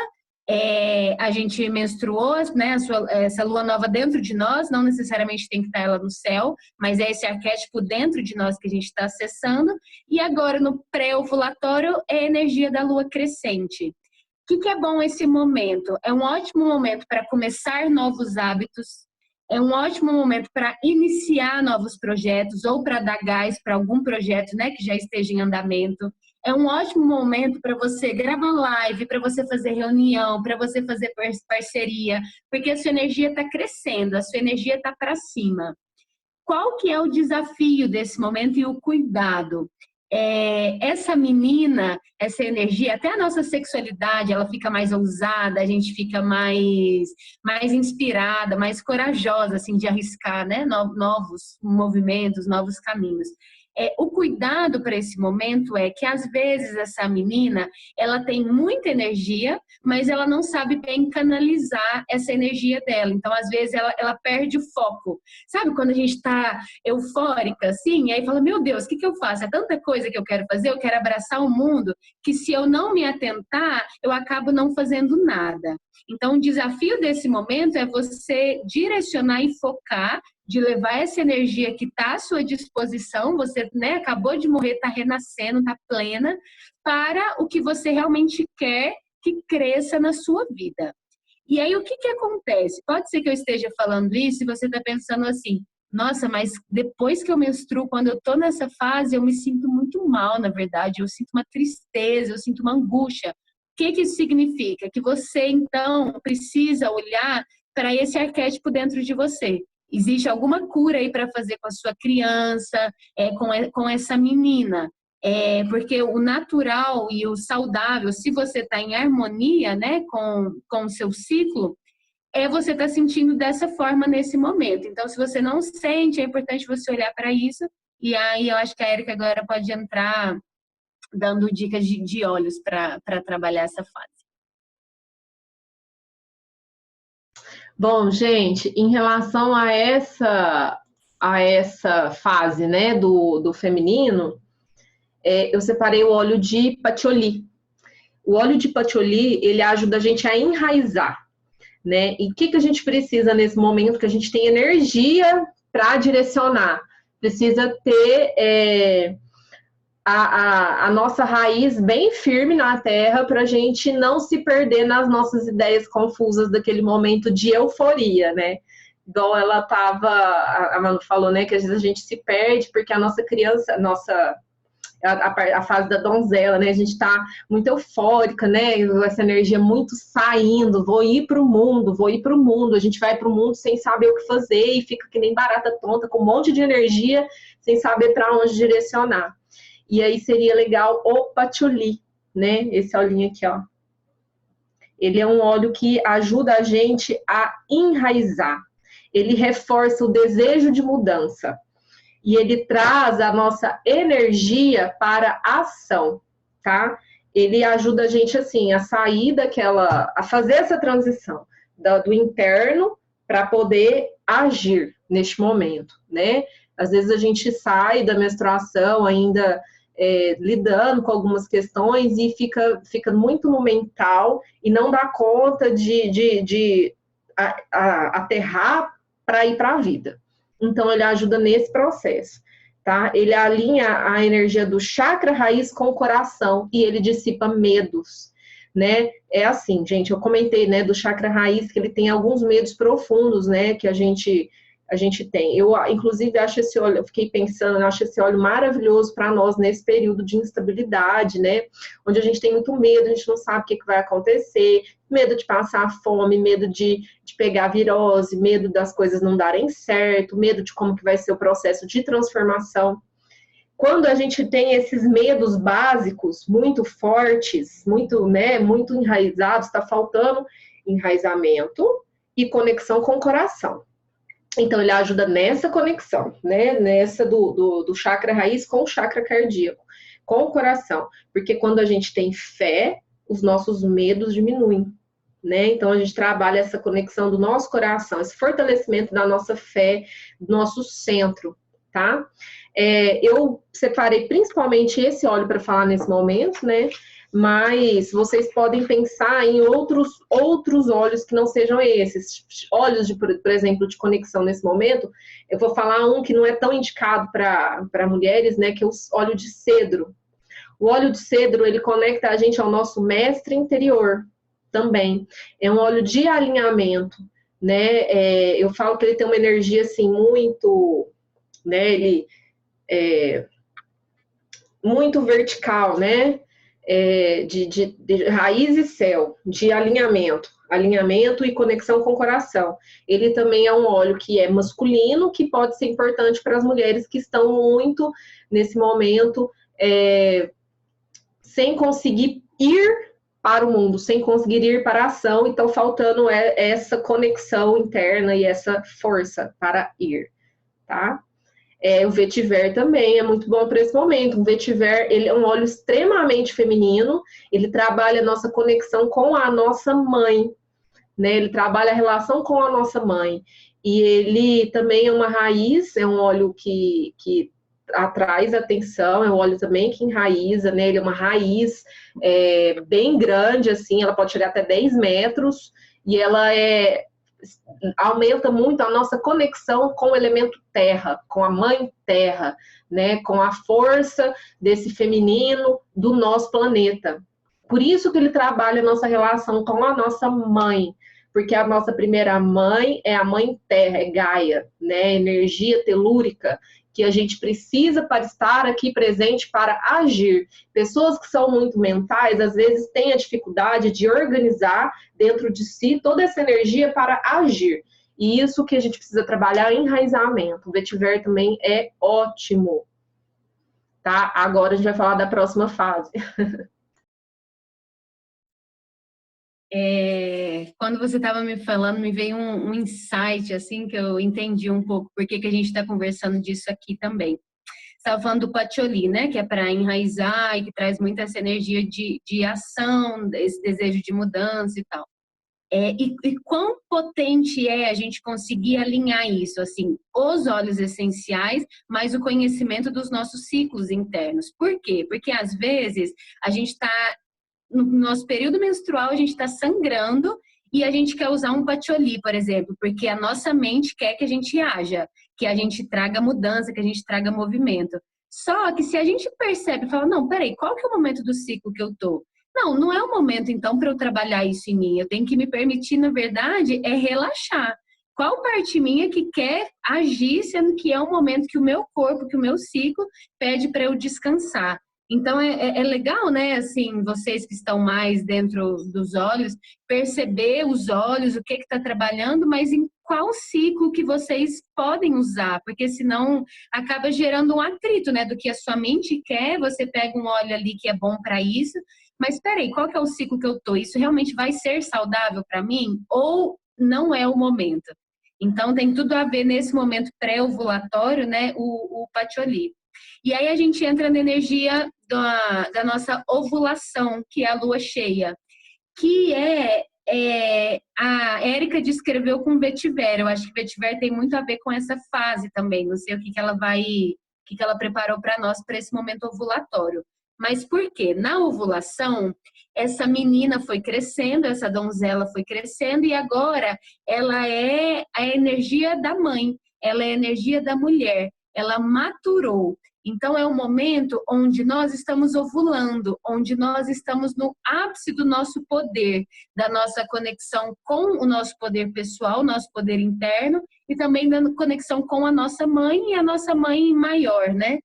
a gente menstruou, né, essa lua nova dentro de nós, não necessariamente tem que estar ela no céu, mas é esse arquétipo dentro de nós que a gente está acessando. E agora, no pré-ovulatório, é a energia da lua crescente. O que é bom esse momento? É um ótimo momento para começar novos hábitos, é um ótimo momento para iniciar novos projetos ou para dar gás para algum projeto, né, que já esteja em andamento. É um ótimo momento para você gravar live, para você fazer reunião, para você fazer parceria, porque a sua energia está crescendo, a sua energia está para cima. Qual que é o desafio desse momento e o cuidado? Essa menina, essa energia, até a nossa sexualidade, ela fica mais ousada, a gente fica mais inspirada, mais corajosa, assim, de arriscar, né, novos movimentos, novos caminhos. O cuidado para esse momento é que, às vezes, essa menina, ela tem muita energia, mas ela não sabe bem canalizar essa energia dela. Então, às vezes, ela perde o foco. Sabe quando a gente está eufórica, assim? E aí fala, meu Deus, o que eu faço? É tanta coisa que eu quero fazer, eu quero abraçar o mundo, que se eu não me atentar, eu acabo não fazendo nada. Então, o desafio desse momento é você direcionar e focar, de levar essa energia que está à sua disposição, você, né, acabou de morrer, está renascendo, está plena, para o que você realmente quer que cresça na sua vida. E aí, o que acontece? Pode ser que eu esteja falando isso e você está pensando assim, nossa, mas depois que eu menstruo, quando eu estou nessa fase, eu me sinto muito mal, na verdade, eu sinto uma tristeza, eu sinto uma angústia. O que isso significa? Que você, então, precisa olhar para esse arquétipo dentro de você. existe alguma cura aí para fazer com a sua criança, com essa menina. Porque o natural e o saudável, se você está em harmonia, né, com o seu ciclo, você está sentindo dessa forma nesse momento. Então, se você não sente, é importante você olhar para isso. E aí eu acho que a Érica agora pode entrar dando dicas de óleos para trabalhar essa fase. Bom, gente, em relação a essa fase, né, do feminino, eu separei o óleo de patchouli. O óleo de patchouli, ele ajuda a gente a enraizar, né? E o que a gente precisa nesse momento que a gente tem energia para direcionar? Precisa ter a nossa raiz bem firme na terra para a gente não se perder nas nossas ideias confusas daquele momento de euforia, né? Igual a Manu falou, né? Que às vezes a gente se perde porque a nossa criança, a fase da donzela, né? A gente tá muito eufórica, né? Essa energia muito saindo, vou ir pro mundo. A gente vai pro mundo sem saber o que fazer e fica que nem barata tonta, com um monte de energia, sem saber para onde direcionar. E aí seria legal o patchouli, né? Esse olhinho aqui, ó. Ele é um óleo que ajuda a gente a enraizar. Ele reforça o desejo de mudança. E ele traz a nossa energia para a ação, tá? Ele ajuda a gente, assim, a sair a fazer essa transição do interno para poder agir neste momento, né? Às vezes a gente sai da menstruação ainda lidando com algumas questões e fica muito no mental e não dá conta de aterrar para ir para a vida. Então, ele ajuda nesse processo, tá? Ele alinha a energia do chakra raiz com o coração e ele dissipa medos, né? É assim, gente, eu comentei, né, do chakra raiz, que ele tem alguns medos profundos, né, que a gente tem. Eu, inclusive, acho esse óleo, eu fiquei pensando, eu acho esse óleo maravilhoso para nós nesse período de instabilidade, né? Onde a gente tem muito medo, a gente não sabe o que vai acontecer, medo de passar fome, medo de pegar virose, medo das coisas não darem certo, medo de como que vai ser o processo de transformação. Quando a gente tem esses medos básicos muito fortes, muito enraizados, está faltando enraizamento e conexão com o coração. Então, ele ajuda nessa conexão, né? Nessa do chakra raiz com o chakra cardíaco, com o coração. Porque quando a gente tem fé, os nossos medos diminuem, né? Então, a gente trabalha essa conexão do nosso coração, esse fortalecimento da nossa fé, do nosso centro, tá? Eu separei principalmente esse óleo para falar nesse momento, né? Mas vocês podem pensar em outros óleos que não sejam esses. Óleos, por exemplo, de conexão nesse momento. Eu vou falar um que não é tão indicado para mulheres, né? Que é o óleo de cedro. O óleo de cedro, ele conecta a gente ao nosso mestre interior também. É um óleo de alinhamento, né? Eu falo que ele tem uma energia, assim, muito, né? Ele é muito vertical, né? De raiz e céu, de alinhamento e conexão com o coração. Ele também é um óleo que é masculino, que pode ser importante para as mulheres que estão muito, nesse momento, sem conseguir ir para o mundo, sem conseguir ir para a ação, então faltando essa conexão interna e essa força para ir, tá? O vetiver também é muito bom para esse momento. O vetiver, ele é um óleo extremamente feminino, ele trabalha a nossa conexão com a nossa mãe, né? Ele trabalha a relação com a nossa mãe. E ele também é uma raiz, é um óleo que atrai atenção, é um óleo também que enraiza, né? Ele é uma raiz bem grande, assim, ela pode chegar até 10 metros, e ela aumenta muito a nossa conexão com o elemento terra, com a mãe terra, né, com a força desse feminino do nosso planeta. Por isso que ele trabalha a nossa relação com a nossa mãe, porque a nossa primeira mãe é a mãe terra, é Gaia, né, energia telúrica, que a gente precisa para estar aqui presente para agir. Pessoas que são muito mentais, às vezes têm a dificuldade de organizar dentro de si toda essa energia para agir. E isso que a gente precisa trabalhar é enraizamento. O vetiver também é ótimo, tá? Agora a gente vai falar da próxima fase. Quando você estava me falando, me veio um insight, assim, que eu entendi um pouco por que a gente está conversando disso aqui também. Você estava falando do patchouli, né? Que é para enraizar e que traz muita essa energia de ação, esse desejo de mudança e tal. E quão potente é a gente conseguir alinhar isso, assim, os óleos essenciais, mas o conhecimento dos nossos ciclos internos. Por quê? Porque às vezes a gente está no nosso período menstrual, a gente está sangrando e a gente quer usar um patchouli, por exemplo, porque a nossa mente quer que a gente haja, que a gente traga mudança, que a gente traga movimento. Só que se a gente percebe e fala, não, peraí, qual que é o momento do ciclo que eu tô? Não, não é o momento, então, para eu trabalhar isso em mim. Eu tenho que me permitir, na verdade, é relaxar. Qual parte minha que quer agir, sendo que é um momento que o meu corpo, que o meu ciclo pede para eu descansar? Então, é legal, né, assim, vocês que estão mais dentro dos olhos, perceber os olhos, o que está trabalhando, mas em qual ciclo que vocês podem usar, porque senão acaba gerando um atrito, né, do que a sua mente quer, você pega um óleo ali que é bom para isso, mas espera aí, qual que é o ciclo que eu tô? Isso realmente vai ser saudável para mim ou não é o momento? Então, tem tudo a ver nesse momento pré-ovulatório, né, o patchouli. E aí a gente entra na energia da nossa ovulação, que é a lua cheia, que a Érica descreveu com vetiver. Eu acho que vetiver tem muito a ver com essa fase também. Não sei o que que ela preparou para nós para esse momento ovulatório. Mas por quê? Na ovulação, essa menina foi crescendo, essa donzela foi crescendo, e agora ela é a energia da mãe, ela é a energia da mulher, ela maturou. Então, é um momento onde nós estamos ovulando, onde nós estamos no ápice do nosso poder, da nossa conexão com o nosso poder pessoal, nosso poder interno, e também da conexão com a nossa mãe e a nossa mãe maior, né?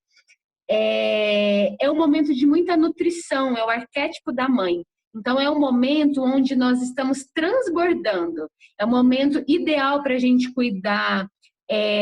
É um momento de muita nutrição, é o arquétipo da mãe. Então, é um momento onde nós estamos transbordando. É um momento ideal para a gente cuidar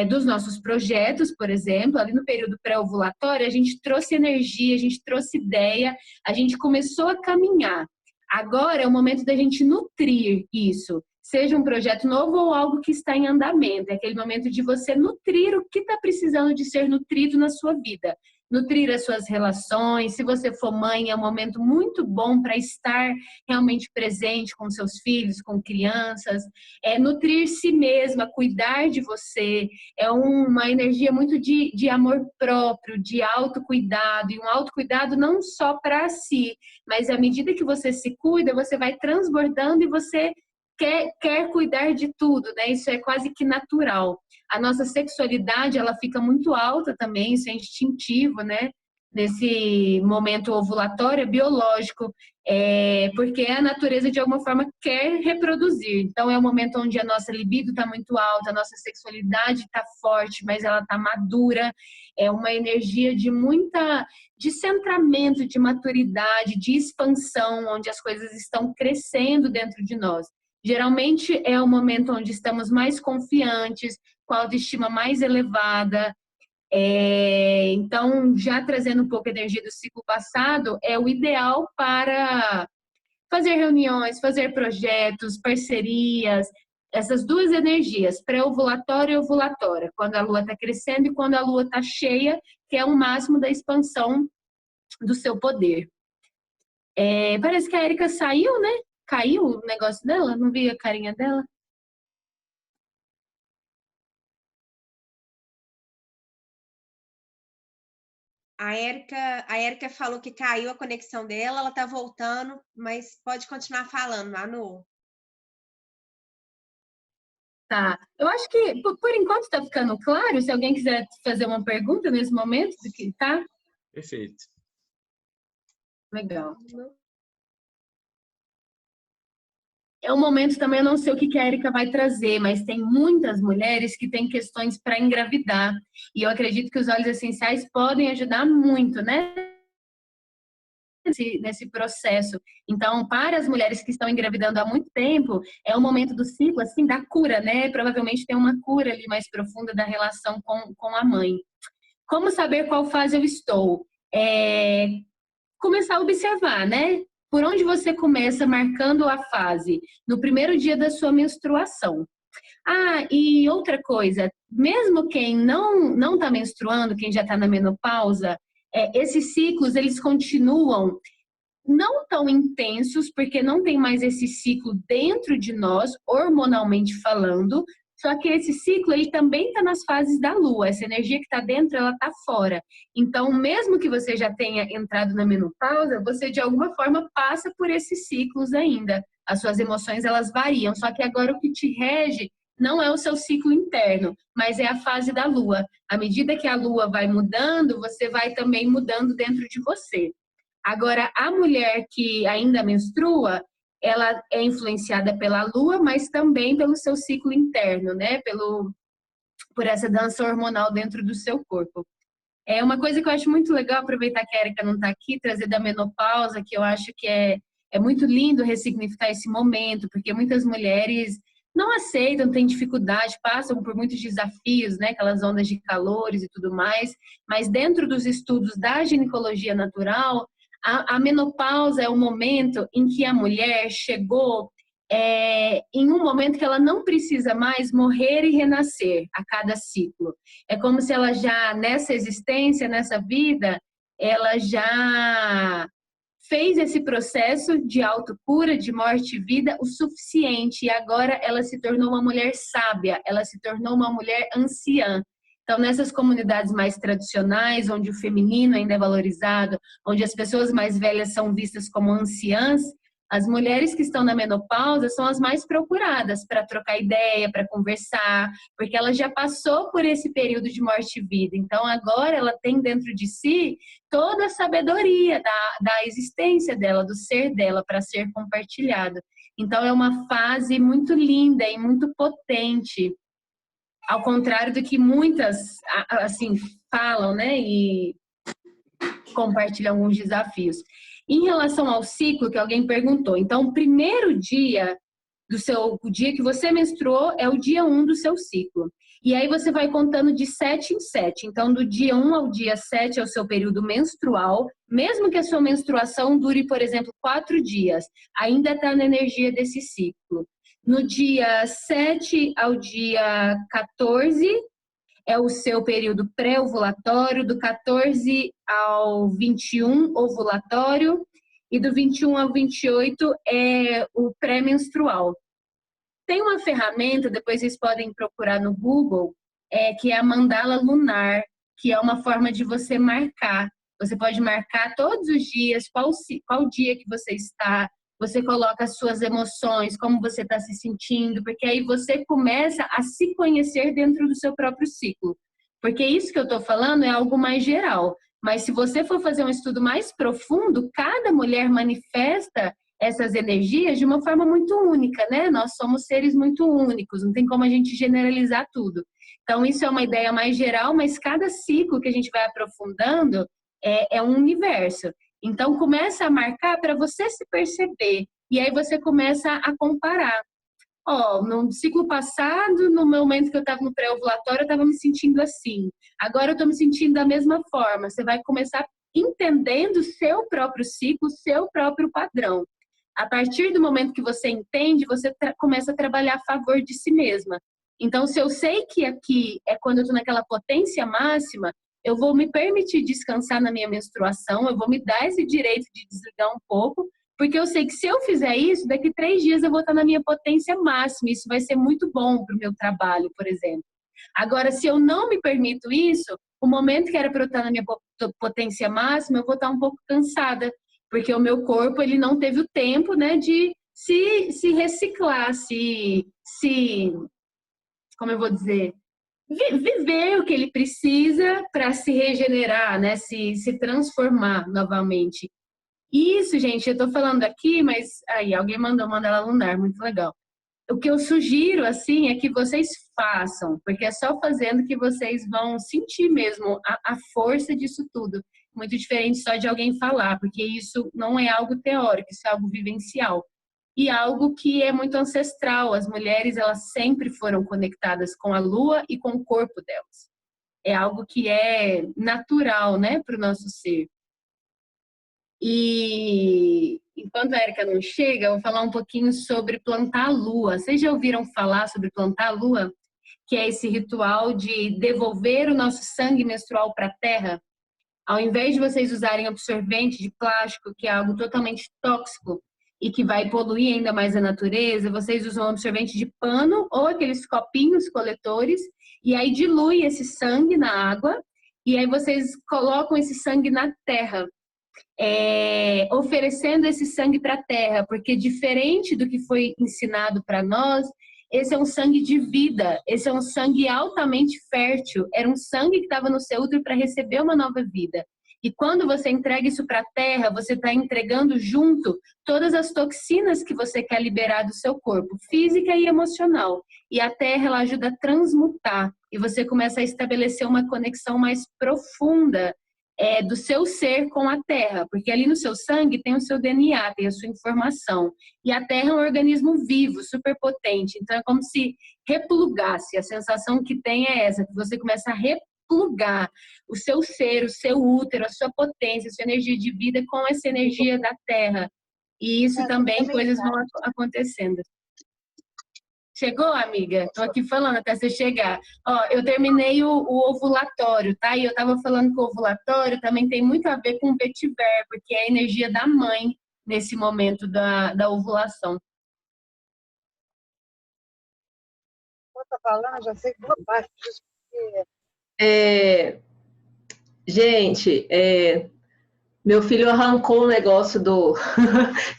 dos nossos projetos, por exemplo. Ali no período pré-ovulatório, a gente trouxe energia, a gente trouxe ideia, a gente começou a caminhar. Agora é o momento da gente nutrir isso, seja um projeto novo ou algo que está em andamento. É aquele momento de você nutrir o que está precisando de ser nutrido na sua vida. Nutrir as suas relações. Se você for mãe, é um momento muito bom para estar realmente presente com seus filhos, com crianças. Nutrir si mesma, cuidar de você. É uma energia muito de amor próprio, de autocuidado. E um autocuidado não só para si, mas à medida que você se cuida, você vai transbordando e você quer cuidar de tudo, né? Isso é quase que natural. A nossa sexualidade, ela fica muito alta também, isso é instintivo, né? Nesse momento ovulatório, é biológico, porque a natureza, de alguma forma, quer reproduzir. Então, é um momento onde a nossa libido está muito alta, a nossa sexualidade está forte, mas ela está madura. É uma energia de centramento, de maturidade, de expansão, onde as coisas estão crescendo dentro de nós. Geralmente é o momento onde estamos mais confiantes, com a autoestima mais elevada. Então, já trazendo um pouco a energia do ciclo passado, é o ideal para fazer reuniões, fazer projetos, parcerias, essas duas energias, pré-ovulatória e ovulatória, quando a lua está crescendo e quando a lua está cheia, que é o máximo da expansão do seu poder. Parece que a Érica saiu, né? Caiu o negócio dela? Não vi a carinha dela? A Érica falou que caiu a conexão dela, ela tá voltando, mas pode continuar falando, Manu. Tá. Eu acho que, por enquanto, está ficando claro. Se alguém quiser fazer uma pergunta nesse momento, tá? Perfeito. Legal. É um momento também, eu não sei o que a Érica vai trazer, mas tem muitas mulheres que têm questões para engravidar. E eu acredito que os óleos essenciais podem ajudar muito, né? nesse processo. Então, para as mulheres que estão engravidando há muito tempo, é o momento do ciclo, assim, da cura, né? Provavelmente tem uma cura ali mais profunda da relação com a mãe. Como saber qual fase eu estou? Começar a observar, né? Por onde você começa marcando a fase? No primeiro dia da sua menstruação. Ah, e outra coisa, mesmo quem não está menstruando, quem já está na menopausa, esses ciclos, eles continuam não tão intensos, porque não tem mais esse ciclo dentro de nós, hormonalmente falando, só que esse ciclo, ele também está nas fases da lua, essa energia que está dentro, ela está fora. Então, mesmo que você já tenha entrado na menopausa, você de alguma forma passa por esses ciclos ainda. As suas emoções, elas variam, só que agora o que te rege não é o seu ciclo interno, mas é a fase da lua. À medida que a lua vai mudando, você vai também mudando dentro de você. Agora, a mulher que ainda menstrua, ela é influenciada pela lua, mas também pelo seu ciclo interno, né? Por essa dança hormonal dentro do seu corpo. É uma coisa que eu acho muito legal, aproveitar que a Erika não está aqui, trazer da menopausa, que eu acho que é muito lindo ressignificar esse momento, porque muitas mulheres não aceitam, têm dificuldade, passam por muitos desafios, né? Aquelas ondas de calores e tudo mais, mas dentro dos estudos da ginecologia natural, a menopausa é o momento em que a mulher chegou em um momento que ela não precisa mais morrer e renascer a cada ciclo. É como se ela já, nessa existência, nessa vida, ela já fez esse processo de autocura, de morte e vida o suficiente. E agora ela se tornou uma mulher sábia, ela se tornou uma mulher anciã. Então, nessas comunidades mais tradicionais, onde o feminino ainda é valorizado, onde as pessoas mais velhas são vistas como anciãs, as mulheres que estão na menopausa são as mais procuradas para trocar ideia, para conversar, porque ela já passou por esse período de morte e vida. Então, agora ela tem dentro de si toda a sabedoria da existência dela, do ser dela, para ser compartilhado. Então, é uma fase muito linda e muito potente. Ao contrário do que muitas, assim, falam, né, e compartilham alguns desafios. Em relação ao ciclo, que alguém perguntou, então, o primeiro dia o dia que você menstruou é o dia 1 do seu ciclo. E aí você vai contando de 7 em 7. Então, do dia 1 ao dia 7 é o seu período menstrual. Mesmo que a sua menstruação dure, por exemplo, 4 dias, ainda está na energia desse ciclo. No dia 7 ao dia 14 é o seu período pré-ovulatório, do 14 ao 21 ovulatório e do 21 ao 28 é o pré-menstrual. Tem uma ferramenta, depois vocês podem procurar no Google, que é a mandala lunar, que é uma forma de você marcar. Você pode marcar todos os dias qual dia que você está. Você coloca as suas emoções, como você está se sentindo, porque aí você começa a se conhecer dentro do seu próprio ciclo. Porque isso que eu estou falando é algo mais geral. Mas se você for fazer um estudo mais profundo, cada mulher manifesta essas energias de uma forma muito única, né? Nós somos seres muito únicos, não tem como a gente generalizar tudo. Então, isso é uma ideia mais geral, mas cada ciclo que a gente vai aprofundando é um universo. Então, começa a marcar para você se perceber. E aí você começa a comparar. No ciclo passado, no momento que eu estava no pré-ovulatório, eu estava me sentindo assim. Agora eu estou me sentindo da mesma forma. Você vai começar entendendo o seu próprio ciclo, o seu próprio padrão. A partir do momento que você entende, você começa a trabalhar a favor de si mesma. Então, se eu sei que aqui é quando eu estou naquela potência máxima, eu vou me permitir descansar na minha menstruação, eu vou me dar esse direito de desligar um pouco, porque eu sei que se eu fizer isso, daqui 3 dias eu vou estar na minha potência máxima. Isso vai ser muito bom para o meu trabalho, por exemplo. Agora, se eu não me permito isso, o momento que era para eu estar na minha potência máxima, eu vou estar um pouco cansada, porque o meu corpo ele não teve o tempo, né, de se reciclar, como eu vou dizer, viver o que ele precisa para se regenerar, né, se transformar novamente. Isso, gente, eu estou falando aqui, mas aí alguém mandou mandala lunar, muito legal. O que eu sugiro, assim, é que vocês façam, porque é só fazendo que vocês vão sentir mesmo a força disso tudo. muito diferente só de alguém falar, porque isso não é algo teórico, isso é algo vivencial. E algo que é muito ancestral. As mulheres, elas sempre foram conectadas com a lua e com o corpo delas. É algo que é natural, né, para o nosso ser. E enquanto a Érica não chega, eu vou falar um pouquinho sobre plantar a lua. Vocês já ouviram falar sobre plantar a lua? Que é esse ritual de devolver o nosso sangue menstrual para a terra? Ao invés de vocês usarem absorvente de plástico, que é algo totalmente tóxico e que vai poluir ainda mais a natureza, vocês usam absorvente de pano ou aqueles copinhos coletores, e aí dilui esse sangue na água, e aí vocês colocam esse sangue na terra, oferecendo esse sangue para a terra, porque diferente do que foi ensinado para nós, esse é um sangue de vida, esse é um sangue altamente fértil, era um sangue que estava no seu útero para receber uma nova vida. E quando você entrega isso para a terra, você está entregando junto todas as toxinas que você quer liberar do seu corpo, física e emocional. E a terra, ela ajuda a transmutar, e você começa a estabelecer uma conexão mais profunda do seu ser com a terra, porque ali no seu sangue tem o seu DNA, tem a sua informação. E a terra é um organismo vivo, super potente. Então é como se replugasse. A sensação que tem é essa, que você começa a replugar o seu ser, o seu útero, a sua potência, a sua energia de vida com essa energia da terra. E isso também, coisas vão acontecendo. Chegou, amiga? Estou aqui falando até você chegar. Ó, eu terminei o ovulatório, tá? E eu estava falando que o ovulatório também tem muito a ver com o vetiver, porque é a energia da mãe nesse momento da ovulação. Tá falando, já sei que boa parte disso. Gente, meu filho arrancou o negócio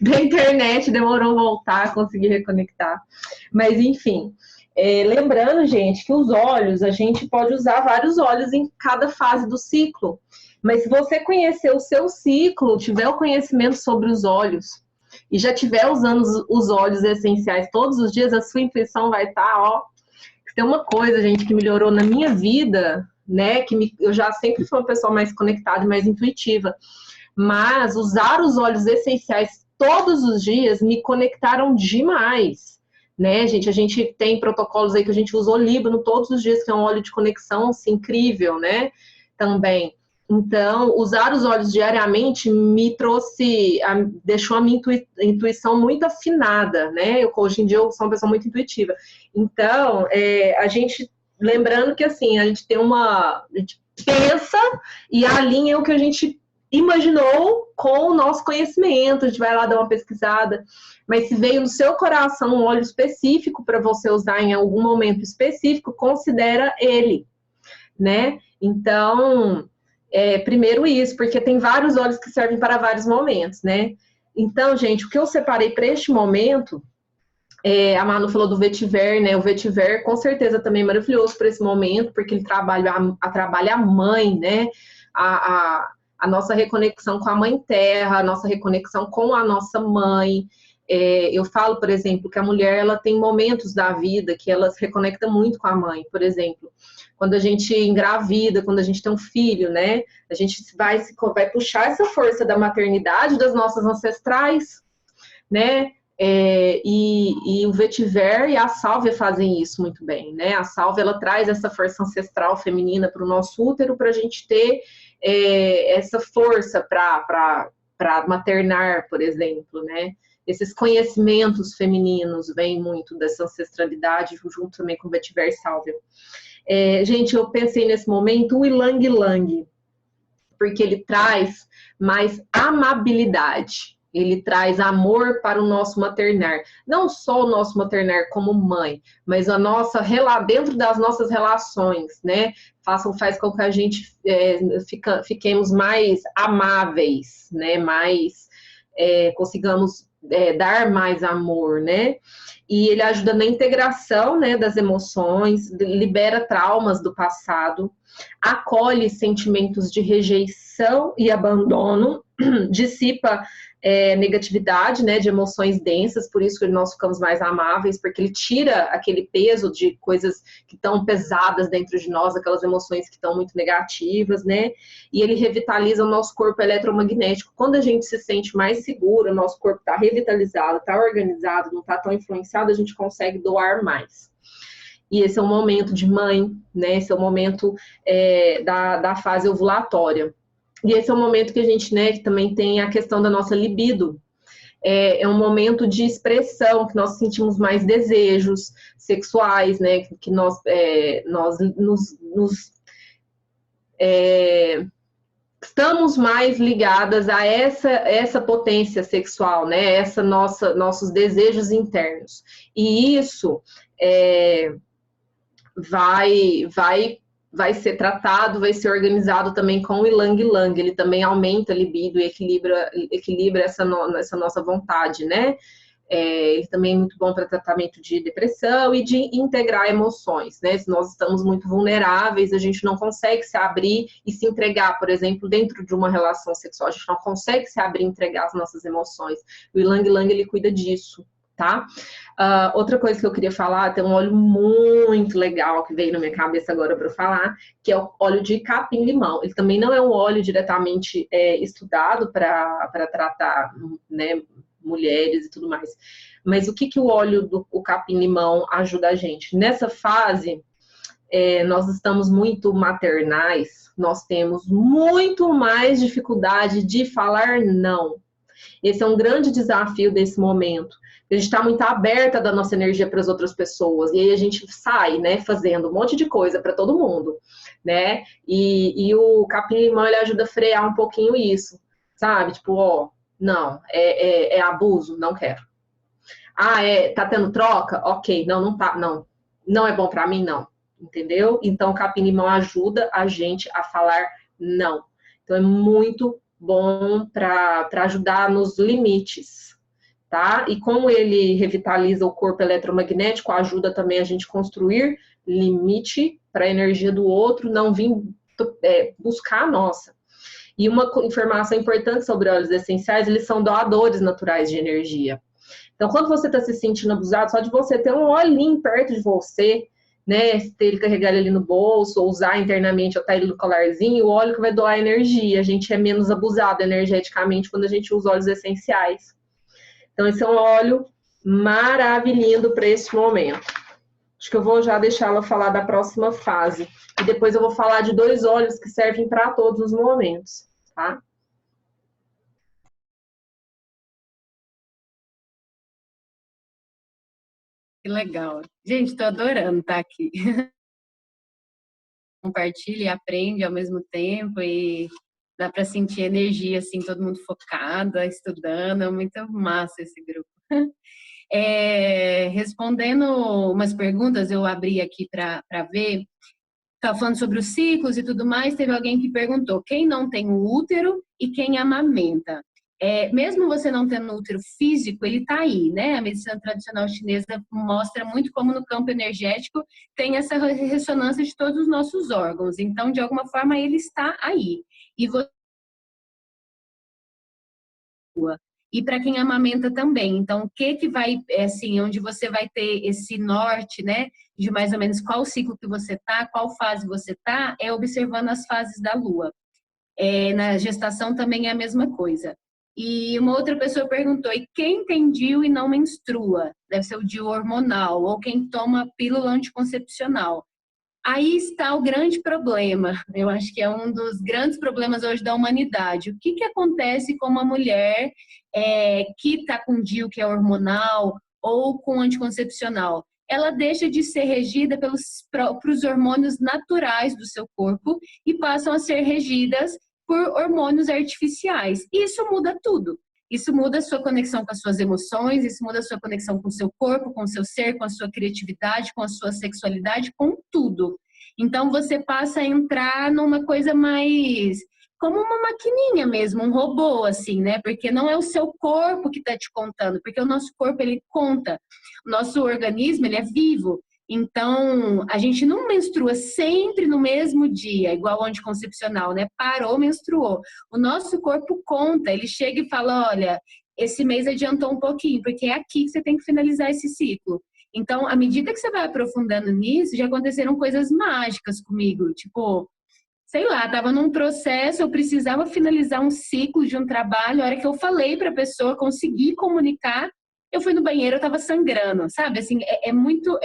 da internet, demorou a voltar, consegui reconectar. Mas, enfim, lembrando, gente, que os óleos, a gente pode usar vários óleos em cada fase do ciclo. Mas se você conhecer o seu ciclo, tiver o conhecimento sobre os óleos, e já tiver usando os óleos essenciais todos os dias, a sua intuição vai estar, ó. Tem uma coisa, gente, que melhorou na minha vida, né? Eu já sempre fui uma pessoa mais conectada e mais intuitiva. Mas usar os óleos essenciais todos os dias me conectaram demais, né, gente? A gente tem protocolos aí que a gente usa o Líbano todos os dias, que é um óleo de conexão, assim, incrível, né? Também. Então, usar os óleos diariamente me deixou a minha intuição muito afinada, né? Hoje em dia eu sou uma pessoa muito intuitiva. Então, a gente, lembrando que, assim, a gente pensa e alinha o que a gente imaginou com o nosso conhecimento, a gente vai lá dar uma pesquisada, mas se veio no seu coração um óleo específico para você usar em algum momento específico, considera ele, né? Então, primeiro isso, porque tem vários óleos que servem para vários momentos, né? Então, gente, o que eu separei para este momento, a Manu falou do vetiver, né? O vetiver, com certeza, também é maravilhoso para esse momento, porque ele trabalha a mãe, né? A nossa reconexão com a Mãe Terra, a nossa reconexão com a nossa mãe. Eu falo, por exemplo, que a mulher ela tem momentos da vida que ela se reconecta muito com a mãe. Por exemplo, quando a gente engravida, quando a gente tem um filho, né? A gente vai puxar essa força da maternidade das nossas ancestrais, né? E o vetiver e a sálvia fazem isso muito bem, né? A sálvia ela traz essa força ancestral feminina para o nosso útero para a gente ter essa força para maternar, por exemplo, né? Esses conhecimentos femininos vêm muito dessa ancestralidade, junto também com o vetiver e sálvia. Gente, eu pensei nesse momento o Ylang Ylang, porque ele traz mais amabilidade. Ele traz amor para o nosso maternar. Não só o nosso maternar como mãe, mas a nossa dentro das nossas relações, né? Faz com que a gente fiquemos mais amáveis, né? Mais consigamos dar mais amor, né? e ele ajuda na integração, né, das emoções, libera traumas do passado, acolhe sentimentos de rejeição e abandono, dissipa negatividade, né, de emoções densas, por isso que nós ficamos mais amáveis, porque ele tira aquele peso de coisas que estão pesadas dentro de nós, aquelas emoções que estão muito negativas, né, e ele revitaliza o nosso corpo eletromagnético. Quando a gente se sente mais seguro, o nosso corpo está revitalizado, está organizado, não está tão influenciado, a gente consegue doar mais. E esse é um momento de mãe, né, esse é o momento da fase ovulatória. E esse é um momento que a gente, né, que também tem a questão da nossa libido. É um momento de expressão, que nós sentimos mais desejos sexuais, né, que nós estamos mais ligadas a essa potência sexual, né, nossos desejos internos. E isso vai ser tratado, vai ser organizado também com o Ylang Ylang. Ele também aumenta a libido e equilibra essa nossa vontade, né? Ele também é muito bom para tratamento de depressão e de integrar emoções, né? Se nós estamos muito vulneráveis, a gente não consegue se abrir e se entregar, por exemplo, dentro de uma relação sexual, a gente não consegue se abrir e entregar as nossas emoções. O Ylang Ylang, ele cuida disso, tá? Outra coisa que eu queria falar, tem um óleo muito legal que veio na minha cabeça agora para falar, que é o óleo de capim-limão. Ele também não é um óleo diretamente estudado para tratar, né, mulheres e tudo mais. Mas o que o óleo do capim-limão ajuda a gente? Nessa fase, nós estamos muito maternais, nós temos muito mais dificuldade de falar não. Esse é um grande desafio desse momento. A gente está muito aberta da nossa energia para as outras pessoas, e aí a gente sai, né, fazendo um monte de coisa para todo mundo, né, e o capim-limão, ele ajuda a frear um pouquinho isso, sabe, tipo, não, é abuso, não quero. Tá tendo troca? Ok, não tá, não é bom para mim, não, entendeu? Então o capim-limão ajuda a gente a falar não. Então é muito bom para ajudar nos limites, tá? E como ele revitaliza o corpo eletromagnético, ajuda também a gente construir limite para a energia do outro não vir buscar a nossa. E uma informação importante sobre óleos essenciais, eles são doadores naturais de energia. Então, quando você está se sentindo abusado, só de você ter um olhinho perto de você, né, ter ele, carregar ele ali no bolso, ou usar internamente, ou estar ele no colarzinho, o óleo que vai doar energia. A gente é menos abusado energeticamente quando a gente usa óleos essenciais. Então, esse é um óleo maravilhoso para esse momento. Acho que eu vou já deixar ela falar da próxima fase. E depois eu vou falar de 2 óleos que servem para todos os momentos, tá? Que legal. Gente, estou adorando estar aqui. Compartilha e aprende ao mesmo tempo e dá para sentir energia, assim, todo mundo focado, estudando. É muito massa esse grupo. Respondendo umas perguntas, eu abri aqui para ver. Estava falando sobre os ciclos e tudo mais. Teve alguém que perguntou: quem não tem o útero e quem amamenta? Mesmo você não tendo útero físico, ele está aí, né? A medicina tradicional chinesa mostra muito como no campo energético tem essa ressonância de todos os nossos órgãos. Então, de alguma forma, ele está aí. E para quem amamenta também. Então, o que vai, assim, onde você vai ter esse norte, né? De mais ou menos qual ciclo que você está, qual fase você está, é observando as fases da lua. Na gestação também é a mesma coisa. E uma outra pessoa perguntou: e quem tem DIU e não menstrua? Deve ser o DIU hormonal, ou quem toma pílula anticoncepcional. Aí está o grande problema. Eu acho que é um dos grandes problemas hoje da humanidade. O que acontece com uma mulher que está com DIU, que é hormonal, ou com anticoncepcional? Ela deixa de ser regida pelos hormônios naturais do seu corpo e passam a ser regidas por hormônios artificiais. Isso muda tudo. Isso muda a sua conexão com as suas emoções, isso muda a sua conexão com o seu corpo, com o seu ser, com a sua criatividade, com a sua sexualidade, com tudo. Então, você passa a entrar numa coisa mais como uma maquininha mesmo, um robô, assim, né? Porque não é o seu corpo que está te contando, porque o nosso corpo, ele conta. O nosso organismo, ele é vivo. Então, a gente não menstrua sempre no mesmo dia, igual o anticoncepcional, né? Parou, menstruou. O nosso corpo conta, ele chega e fala, olha, esse mês adiantou um pouquinho, porque é aqui que você tem que finalizar esse ciclo. Então, à medida que você vai aprofundando nisso, já aconteceram coisas mágicas comigo, tipo, sei lá, estava num processo, eu precisava finalizar um ciclo de um trabalho, a hora que eu falei para a pessoa, consegui comunicar, eu fui no banheiro, eu estava sangrando, sabe? Assim, é muito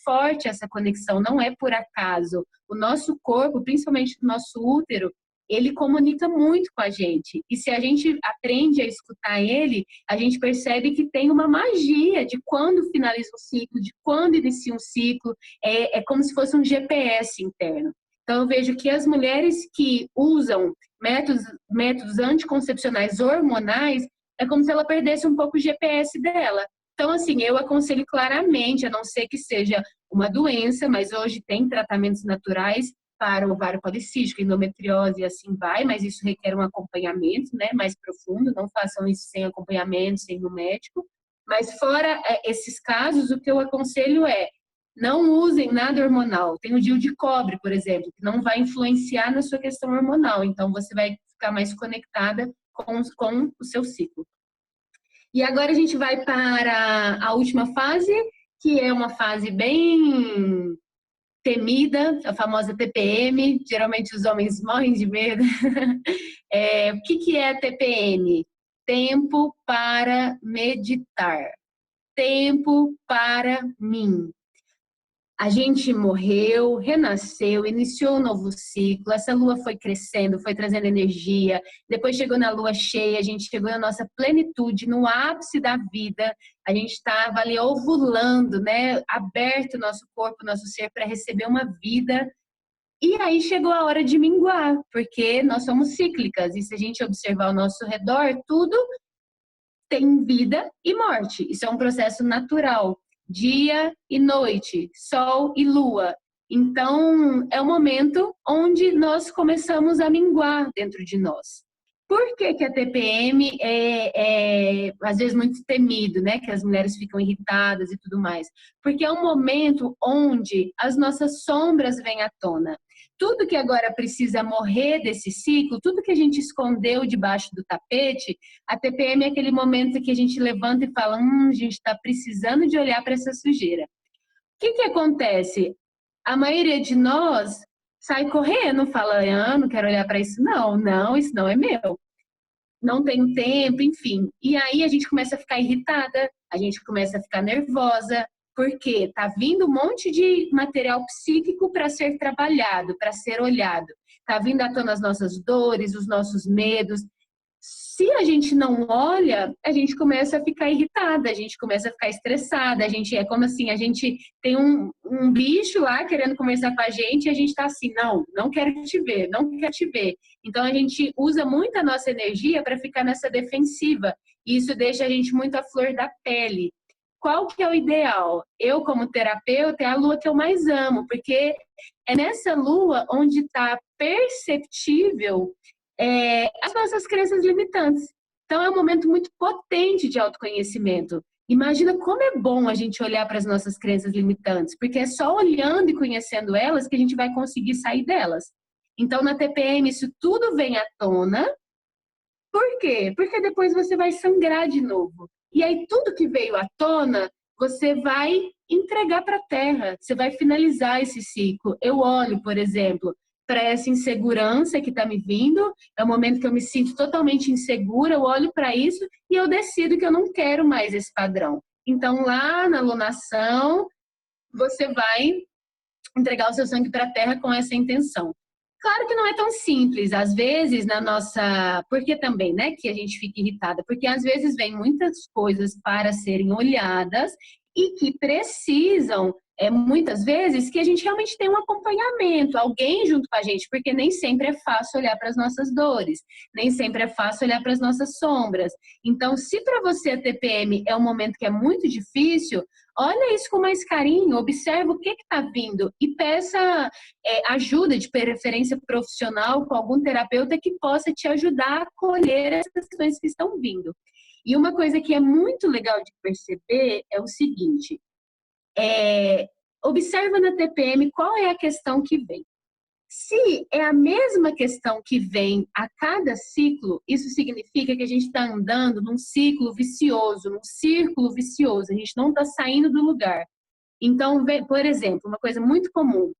forte essa conexão, não é por acaso. O nosso corpo, principalmente o nosso útero, ele comunica muito com a gente. E se a gente aprende a escutar ele, a gente percebe que tem uma magia de quando finaliza um ciclo, de quando inicia um ciclo. É como se fosse um GPS interno. Então, eu vejo que as mulheres que usam métodos anticoncepcionais hormonais, é como se ela perdesse um pouco o GPS dela. Então, assim, eu aconselho claramente, a não ser que seja uma doença, mas hoje tem tratamentos naturais para ovário policístico, endometriose e assim vai, mas isso requer um acompanhamento, né, mais profundo, não façam isso sem acompanhamento, sem o médico. Mas fora esses casos, o que eu aconselho é não usem nada hormonal. Tem o DIU de cobre, por exemplo, que não vai influenciar na sua questão hormonal. Então, você vai ficar mais conectada com o seu ciclo. E agora a gente vai para a última fase, que é uma fase bem temida, a famosa TPM. Geralmente os homens morrem de medo. O que é a TPM? Tempo para meditar. Tempo para mim. A gente morreu, renasceu, iniciou um novo ciclo, essa lua foi crescendo, foi trazendo energia, depois chegou na lua cheia, a gente chegou na nossa plenitude, no ápice da vida, a gente estava ali ovulando, né? Aberto o nosso corpo, nosso ser para receber uma vida. E aí chegou a hora de minguar, porque nós somos cíclicas, e se a gente observar ao nosso redor, tudo tem vida e morte. Isso é um processo natural. Dia e noite, sol e lua. Então, é o momento onde nós começamos a minguar dentro de nós. Por que a TPM é às vezes muito temido, né? Que as mulheres ficam irritadas e tudo mais. Porque é um momento onde as nossas sombras vêm à tona. Tudo que agora precisa morrer desse ciclo, tudo que a gente escondeu debaixo do tapete, a TPM é aquele momento que a gente levanta e fala, a gente está precisando de olhar para essa sujeira. O que acontece? A maioria de nós sai correndo, fala, não quero olhar para isso não, isso não é meu. Não tenho tempo, enfim. E aí a gente começa a ficar irritada, a gente começa a ficar nervosa, porque tá vindo um monte de material psíquico para ser trabalhado, para ser olhado. Tá vindo à tona as nossas dores, os nossos medos. Se a gente não olha, a gente começa a ficar irritada, a gente começa a ficar estressada, a gente é como assim, a gente tem um bicho lá querendo conversar com a gente e a gente tá assim, não quero te ver, não quero te ver. Então a gente usa muito a nossa energia para ficar nessa defensiva e isso deixa a gente muito à flor da pele. Qual que é o ideal? Eu, como terapeuta, é a lua que eu mais amo, porque é nessa lua onde está perceptível as nossas crenças limitantes. Então, é um momento muito potente de autoconhecimento. Imagina como é bom a gente olhar para as nossas crenças limitantes, porque é só olhando e conhecendo elas que a gente vai conseguir sair delas. Então, na TPM, isso tudo vem à tona. Por quê? Porque depois você vai sangrar de novo. E aí, tudo que veio à tona, você vai entregar para a Terra. Você vai finalizar esse ciclo. Eu olho, por exemplo, para essa insegurança que está me vindo, é o momento que eu me sinto totalmente insegura, eu olho para isso e eu decido que eu não quero mais esse padrão. Então, lá na alunação, você vai entregar o seu sangue para a Terra com essa intenção. Claro que não é tão simples, às vezes na nossa... Por que também, né, que a gente fica irritada? Porque às vezes vem muitas coisas para serem olhadas e que precisam muitas vezes que a gente realmente tem um acompanhamento, alguém junto com a gente, porque nem sempre é fácil olhar para as nossas dores, nem sempre é fácil olhar para as nossas sombras. Então, se para você a TPM é um momento que é muito difícil, olha isso com mais carinho, observa o que está vindo e peça ajuda, de preferência profissional, com algum terapeuta que possa te ajudar a acolher essas questões que estão vindo. E uma coisa que é muito legal de perceber é o seguinte: observa na TPM qual é a questão que vem. Se é a mesma questão que vem a cada ciclo, isso significa que a gente está andando num ciclo vicioso, num círculo vicioso, a gente não está saindo do lugar. Então, por exemplo, uma coisa muito comum,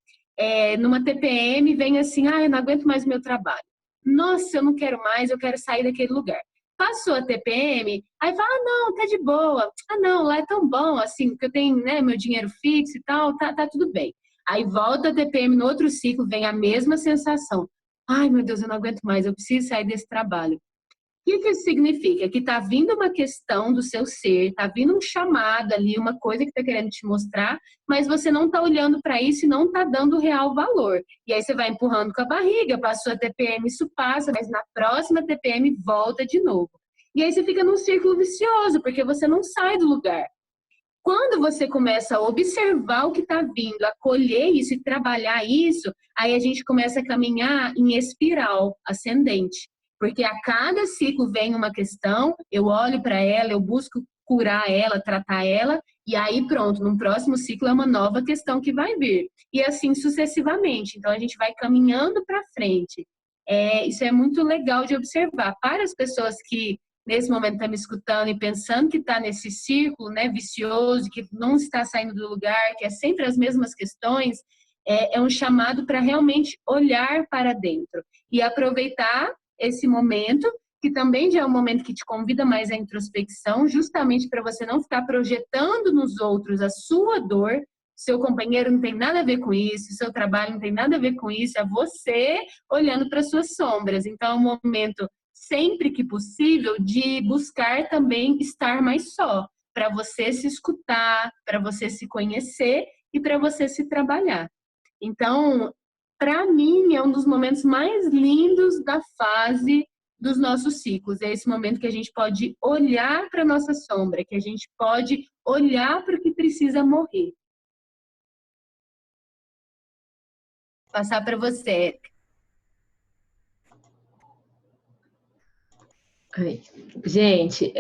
numa TPM vem assim, eu não aguento mais o meu trabalho. Nossa, eu não quero mais, eu quero sair daquele lugar. Passou a TPM, aí fala, não, tá de boa. Não, lá é tão bom, assim, porque eu tenho, né, meu dinheiro fixo e tal, tá tudo bem. Aí volta a TPM no outro ciclo, vem a mesma sensação. Ai, meu Deus, eu não aguento mais, eu preciso sair desse trabalho. O que isso significa? Que tá vindo uma questão do seu ser, tá vindo um chamado ali, uma coisa que tá querendo te mostrar, mas você não tá olhando para isso e não tá dando real valor. E aí você vai empurrando com a barriga, passou a TPM, isso passa, mas na próxima TPM volta de novo. E aí você fica num círculo vicioso, porque você não sai do lugar. Quando você começa a observar o que está vindo, acolher isso e trabalhar isso, aí a gente começa a caminhar em espiral ascendente. Porque a cada ciclo vem uma questão, eu olho para ela, eu busco curar ela, tratar ela, e aí pronto, no próximo ciclo é uma nova questão que vai vir. E assim sucessivamente. Então a gente vai caminhando para frente. Isso é muito legal de observar. Para as pessoas que nesse momento está me escutando e pensando que está nesse círculo, né, vicioso, que não está saindo do lugar, que é sempre as mesmas questões, é um chamado para realmente olhar para dentro e aproveitar esse momento, que também já é um momento que te convida mais à introspecção, justamente para você não ficar projetando nos outros a sua dor. Seu companheiro não tem nada a ver com isso, seu trabalho não tem nada a ver com isso, é você olhando para suas sombras. Então, é um momento, sempre que possível, de buscar também estar mais só, para você se escutar, para você se conhecer e para você se trabalhar. Então, para mim, é um dos momentos mais lindos da fase dos nossos ciclos. É esse momento que a gente pode olhar para a nossa sombra, que a gente pode olhar para o que precisa morrer. Vou passar para você. Gente,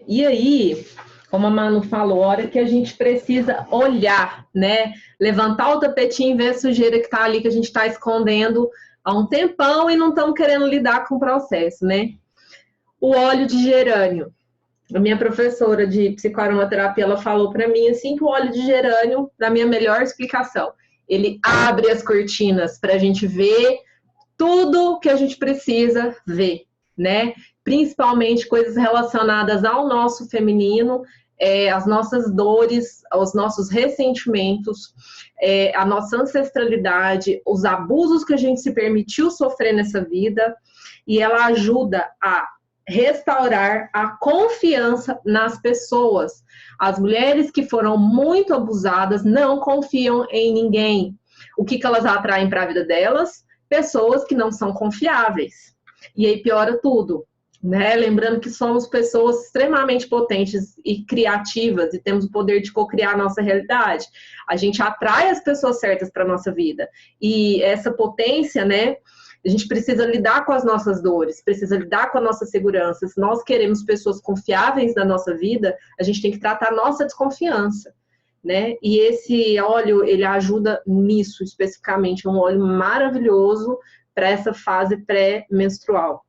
e aí, como a Manu falou, a hora que a gente precisa olhar, né? Levantar o tapetinho e ver a sujeira que tá ali, que a gente tá escondendo há um tempão e não estamos querendo lidar com o processo, né? O óleo de gerânio. A minha professora de psicoaromaterapia, ela falou para mim assim que o óleo de gerânio, na minha melhor explicação, ele abre as cortinas para a gente ver tudo que a gente precisa ver, né? Principalmente coisas relacionadas ao nosso feminino, as nossas dores, os nossos ressentimentos, a nossa ancestralidade, os abusos que a gente se permitiu sofrer nessa vida, e ela ajuda a restaurar a confiança nas pessoas. As mulheres que foram muito abusadas não confiam em ninguém. O que elas atraem para a vida delas? Pessoas que não são confiáveis. E aí piora tudo, né? Lembrando que somos pessoas extremamente potentes e criativas e temos o poder de co-criar a nossa realidade. A gente atrai as pessoas certas para a nossa vida. E essa potência, né? A gente precisa lidar com as nossas dores, precisa lidar com a nossa segurança. Se nós queremos pessoas confiáveis na nossa vida, a gente tem que tratar a nossa desconfiança, né? E esse óleo, ele ajuda nisso especificamente. É um óleo maravilhoso para essa fase pré-menstrual,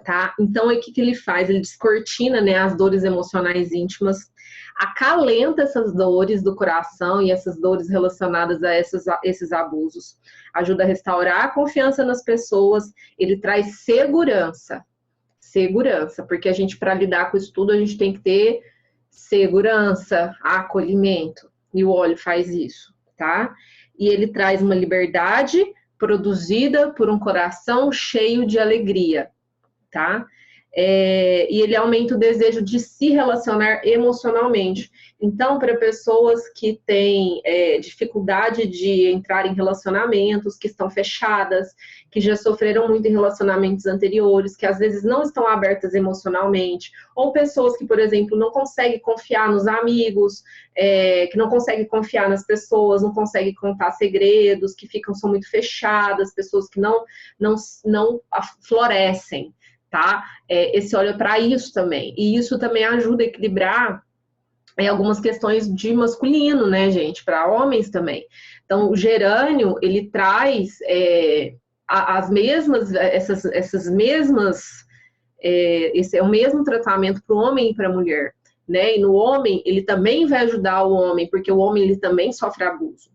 tá? Então, o que ele faz? Ele descortina, né, as dores emocionais íntimas, acalenta essas dores do coração e essas dores relacionadas a esses abusos. Ajuda a restaurar a confiança nas pessoas. Ele traz segurança. Segurança, porque a gente, para lidar com isso tudo, a gente tem que ter segurança, acolhimento. E o óleo faz isso, tá? E ele traz uma liberdade produzida por um coração cheio de alegria, tá? e ele aumenta o desejo de se relacionar emocionalmente. Então, para pessoas que têm dificuldade de entrar em relacionamentos, que estão fechadas, que já sofreram muito em relacionamentos anteriores, que às vezes não estão abertas emocionalmente, ou pessoas que, por exemplo, não conseguem confiar nos amigos, que não conseguem confiar nas pessoas, não conseguem contar segredos, que são muito fechadas, pessoas que não florescem, tá? Esse olho para isso também. E isso também ajuda a equilibrar algumas questões de masculino, né, gente? Para homens também. Então, o gerânio, ele traz as mesmas, essas mesmas, esse é o mesmo tratamento para o homem e para a mulher, né? E no homem, ele também vai ajudar o homem, porque o homem, ele também sofre abuso,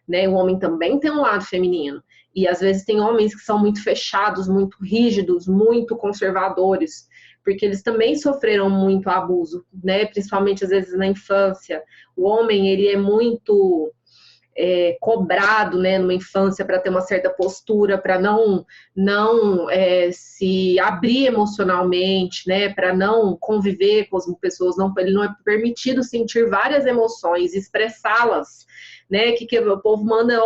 né? O homem também tem um lado feminino. E às vezes tem homens que são muito fechados, muito rígidos, muito conservadores, porque eles também sofreram muito abuso, né? Principalmente às vezes na infância. O homem, ele é muito cobrado, né, numa infância para ter uma certa postura, para não se abrir emocionalmente, né, para não conviver com as pessoas, ele não é permitido sentir várias emoções, expressá-las, né, que o povo manda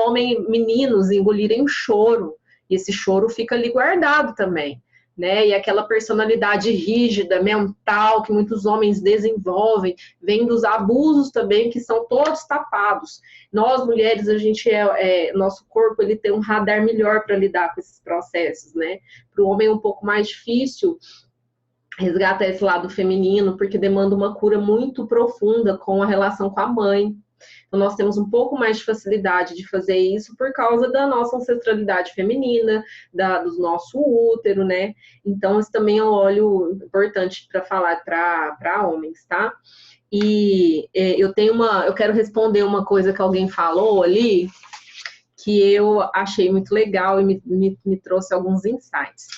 meninos engolirem o choro, e esse choro fica ali guardado também, né, e aquela personalidade rígida, mental, que muitos homens desenvolvem, vem dos abusos também, que são todos tapados. Nós, mulheres, a gente nosso corpo, ele tem um radar melhor para lidar com esses processos, né, para o homem é um pouco mais difícil resgatar esse lado feminino, porque demanda uma cura muito profunda com a relação com a mãe. Então, nós temos um pouco mais de facilidade de fazer isso por causa da nossa ancestralidade feminina, do nosso útero, né? Então, esse também é um óleo importante para falar para homens, tá? E eu quero responder uma coisa que alguém falou ali, que eu achei muito legal e me trouxe alguns insights.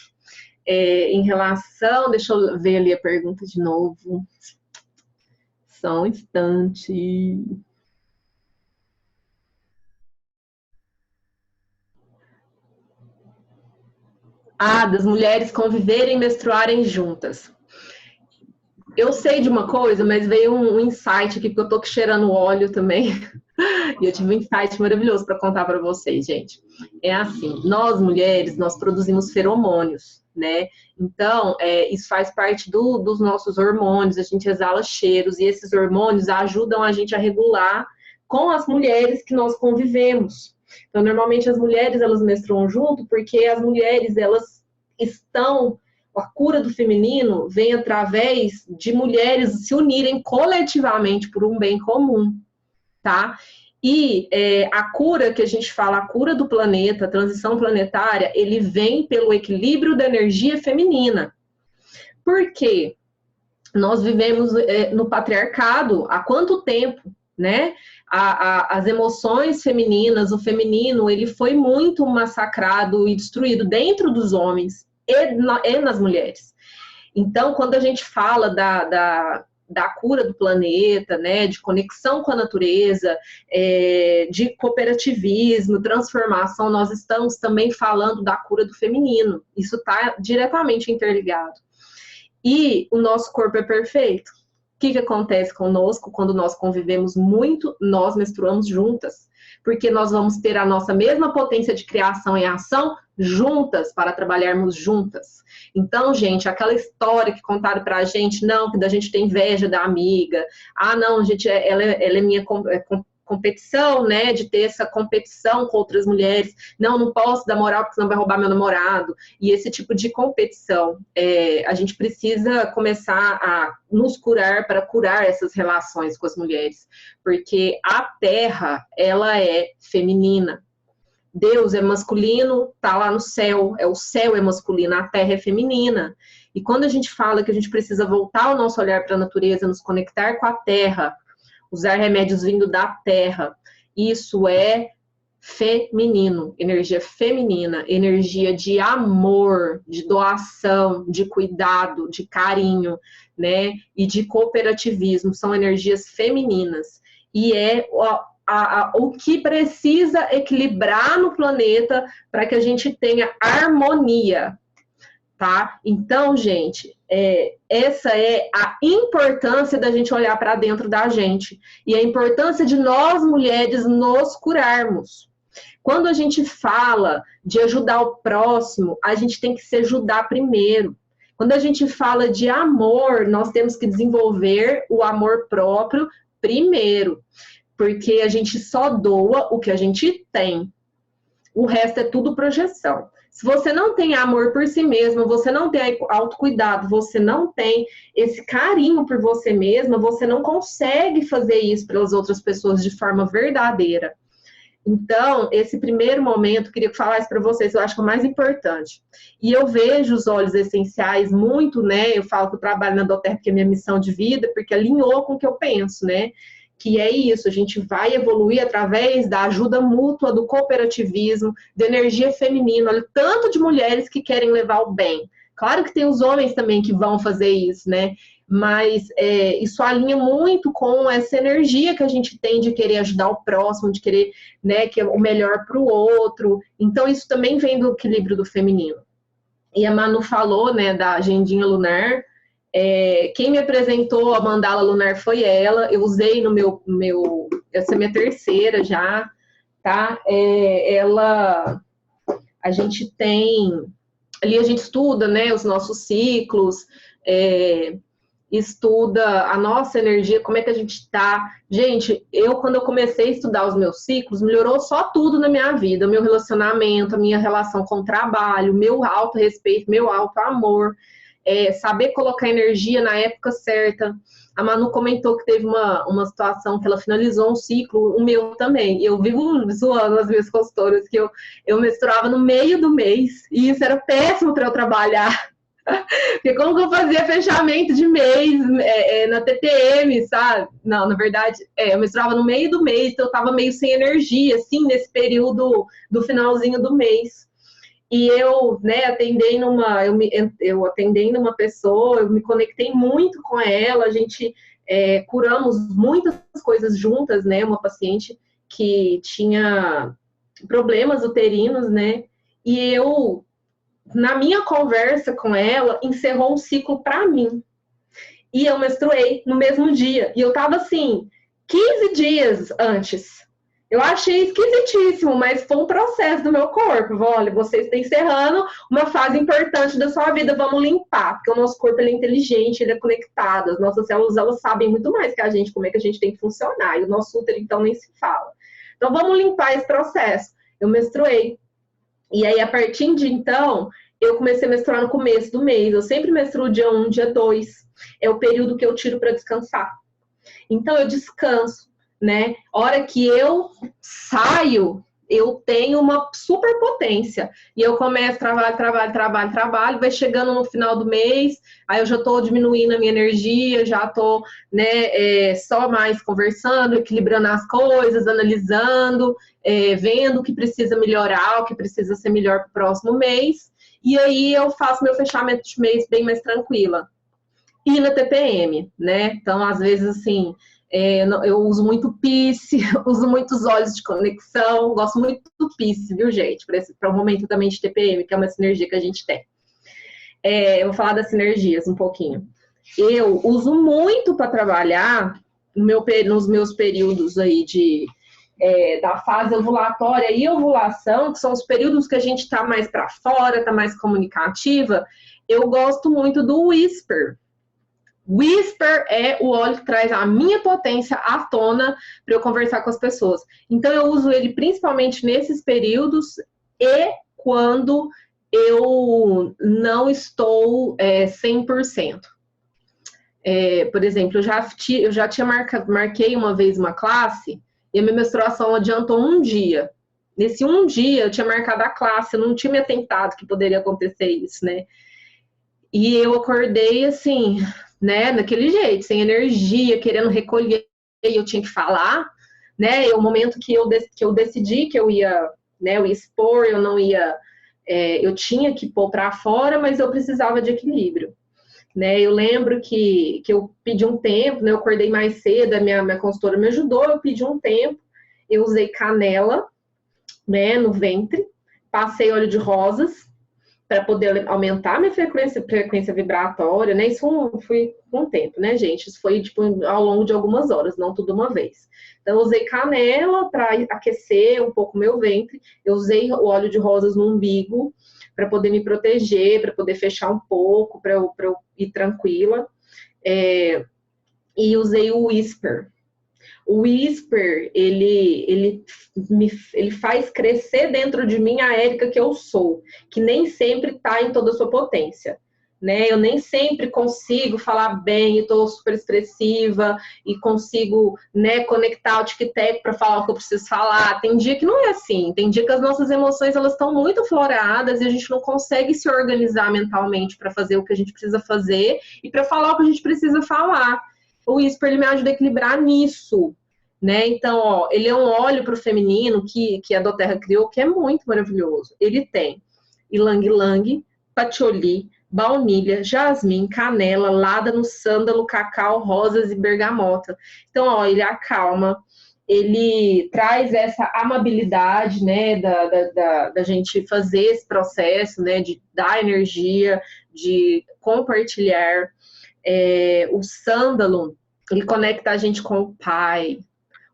Em relação, deixa eu ver ali a pergunta de novo. Só um instante. Das mulheres conviverem e menstruarem juntas. Eu sei de uma coisa, mas veio um insight aqui, porque eu tô cheirando óleo também. E eu tive um insight maravilhoso para contar para vocês, gente. É assim, nós mulheres, nós produzimos feromônios, né? Então, isso faz parte dos nossos hormônios, a gente exala cheiros, e esses hormônios ajudam a gente a regular com as mulheres que nós convivemos. Então, normalmente as mulheres, elas menstruam junto, porque as mulheres, elas a cura do feminino vem através de mulheres se unirem coletivamente por um bem comum, tá? E a cura que a gente fala, a cura do planeta, a transição planetária, ele vem pelo equilíbrio da energia feminina. Por quê? Nós vivemos no patriarcado há quanto tempo, né? As emoções femininas, o feminino, ele foi muito massacrado e destruído dentro dos homens e nas mulheres. Então, quando a gente fala da cura do planeta, né, de conexão com a natureza, de cooperativismo, transformação, nós estamos também falando da cura do feminino. Isso está diretamente interligado. E o nosso corpo é perfeito. O que acontece conosco quando nós convivemos muito? Nós menstruamos juntas, porque nós vamos ter a nossa mesma potência de criação e ação juntas, para trabalharmos juntas. Então, gente, aquela história que contaram pra gente, não, que da gente tem inveja da amiga, não, gente, ela é minha competição, né, de ter essa competição com outras mulheres, não posso dar moral porque senão vai roubar meu namorado, e esse tipo de competição, a gente precisa começar a nos curar para curar essas relações com as mulheres, porque a Terra, ela é feminina, Deus é masculino, tá lá no céu, o céu é masculino, a Terra é feminina, e quando a gente fala que a gente precisa voltar o nosso olhar para a natureza, nos conectar com a Terra, usar remédios vindo da terra, isso é feminino, energia feminina, energia de amor, de doação, de cuidado, de carinho, né? E de cooperativismo, são energias femininas. E o que precisa equilibrar no planeta para que a gente tenha harmonia. tá? Então, gente, essa é a importância da gente olhar para dentro da gente e a importância de nós, mulheres, nos curarmos. Quando a gente fala de ajudar o próximo, a gente tem que se ajudar primeiro. Quando a gente fala de amor, nós temos que desenvolver o amor próprio primeiro, porque a gente só doa o que a gente tem. O resto é tudo projeção. Se você não tem amor por si mesma, você não tem autocuidado, você não tem esse carinho por você mesma, você não consegue fazer isso pelas outras pessoas de forma verdadeira. Então, esse primeiro momento, queria falar isso para vocês, eu acho que é o mais importante. E eu vejo os óleos essenciais muito, né? Eu falo que eu trabalho na Doterra porque é minha missão de vida, porque alinhou com o que eu penso, né? Que é isso, a gente vai evoluir através da ajuda mútua, do cooperativismo, da energia feminina. Olha, tanto de mulheres que querem levar o bem. Claro que tem os homens também que vão fazer isso, né? Mas isso alinha muito com essa energia que a gente tem de querer ajudar o próximo, de querer, né, que é o melhor para o outro. Então, isso também vem do equilíbrio do feminino. E a Manu falou, né, da agendinha lunar. Quem me apresentou a mandala lunar foi ela. Eu usei no meu essa é a minha terceira já, tá? A gente tem... Ali a gente estuda, né, os nossos ciclos, estuda a nossa energia, como é que a gente tá. Gente, quando eu comecei a estudar os meus ciclos, melhorou só tudo na minha vida, o meu relacionamento, a minha relação com o trabalho, meu autorrespeito, meu auto-amor, saber colocar energia na época certa. A Manu comentou que teve uma situação que ela finalizou um ciclo, o meu também. Eu vivo zoando as minhas consultoras, que eu menstruava no meio do mês, e isso era péssimo para eu trabalhar. Porque como que eu fazia fechamento de mês na TTM, sabe? Não, na verdade, eu menstruava no meio do mês, então eu tava meio sem energia, assim, nesse período do finalzinho do mês. E eu, né, eu atendi numa pessoa, eu me conectei muito com ela, a gente curamos muitas coisas juntas, né? Uma paciente que tinha problemas uterinos, né? E eu, na minha conversa com ela, encerrou um ciclo para mim. E eu menstruei no mesmo dia. E eu tava assim, 15 dias antes. Eu achei esquisitíssimo, mas foi um processo do meu corpo. Olha, você está encerrando uma fase importante da sua vida, vamos limpar. Porque o nosso corpo ele é inteligente, ele é conectado. As nossas células, elas sabem muito mais que a gente, como é que a gente tem que funcionar. E o nosso útero, então, nem se fala. Então, vamos limpar esse processo. Eu menstruei. E aí, a partir de então, eu comecei a menstruar no começo do mês. Eu sempre menstruo dia 1, dia 2. É o período que eu tiro para descansar. Então, eu descanso, né? A hora que eu saio, eu tenho uma superpotência. E eu começo trabalho. Vai chegando no final do mês, aí eu já estou diminuindo a minha energia, já estou, né, só mais conversando, equilibrando as coisas, analisando, vendo o que precisa melhorar, o que precisa ser melhor para o próximo mês. E aí eu faço meu fechamento de mês bem mais tranquila. E na TPM, né? Então, às vezes, assim, eu uso muito Peace, uso muitos óleos de conexão, gosto muito do Peace, viu, gente? Para o momento também de TPM, que é uma sinergia que a gente tem. Eu vou falar das sinergias um pouquinho. Eu uso muito para trabalhar nos meus períodos aí da fase ovulatória e ovulação, que são os períodos que a gente está mais para fora, está mais comunicativa. Eu gosto muito do Whisper. Whisper é o óleo que traz a minha potência à tona para eu conversar com as pessoas. Então, eu uso ele principalmente nesses períodos e quando eu não estou 100%. Por exemplo, eu já marquei uma vez uma classe e a minha menstruação adiantou um dia. Nesse um dia, eu tinha marcado a classe, eu não tinha me atentado que poderia acontecer isso, né? E eu acordei assim, né, daquele jeito, sem energia, querendo recolher, e eu tinha que falar, né? E o momento que eu decidi que eu ia, né, eu ia expor, eu não ia, eu tinha que pôr para fora, mas eu precisava de equilíbrio, né? Eu lembro que eu pedi um tempo, né? Eu acordei mais cedo, a minha consultora me ajudou, eu pedi um tempo, eu usei canela, né, no ventre, passei óleo de rosas, para poder aumentar minha frequência vibratória, né? Isso foi um tempo, né, gente? Isso foi, tipo, ao longo de algumas horas, não tudo uma vez. Então, eu usei canela para aquecer um pouco o meu ventre. Eu usei o óleo de rosas no umbigo para poder me proteger, para poder fechar um pouco, para eu ir tranquila. E usei o Whisper. O Whisper, ele faz crescer dentro de mim a Érica que eu sou, que nem sempre está em toda a sua potência, né? Eu nem sempre consigo falar bem, e estou super expressiva, e consigo, né, conectar o tic-tac para falar o que eu preciso falar. Tem dia que não é assim, tem dia que as nossas emoções elas estão muito afloradas e a gente não consegue se organizar mentalmente para fazer o que a gente precisa fazer e para falar o que a gente precisa falar. O Whisper, ele me ajuda a equilibrar nisso, né? Então, ó, ele é um óleo para o feminino que a doTERRA criou, que é muito maravilhoso. Ele tem ylang-ylang, patchouli, baunilha, jasmim, canela, ládano, sândalo, cacau, rosas e bergamota. Então, ó, ele acalma, ele traz essa amabilidade, né, da gente fazer esse processo, né, de dar energia, de compartilhar. O sândalo, ele conecta a gente com o pai.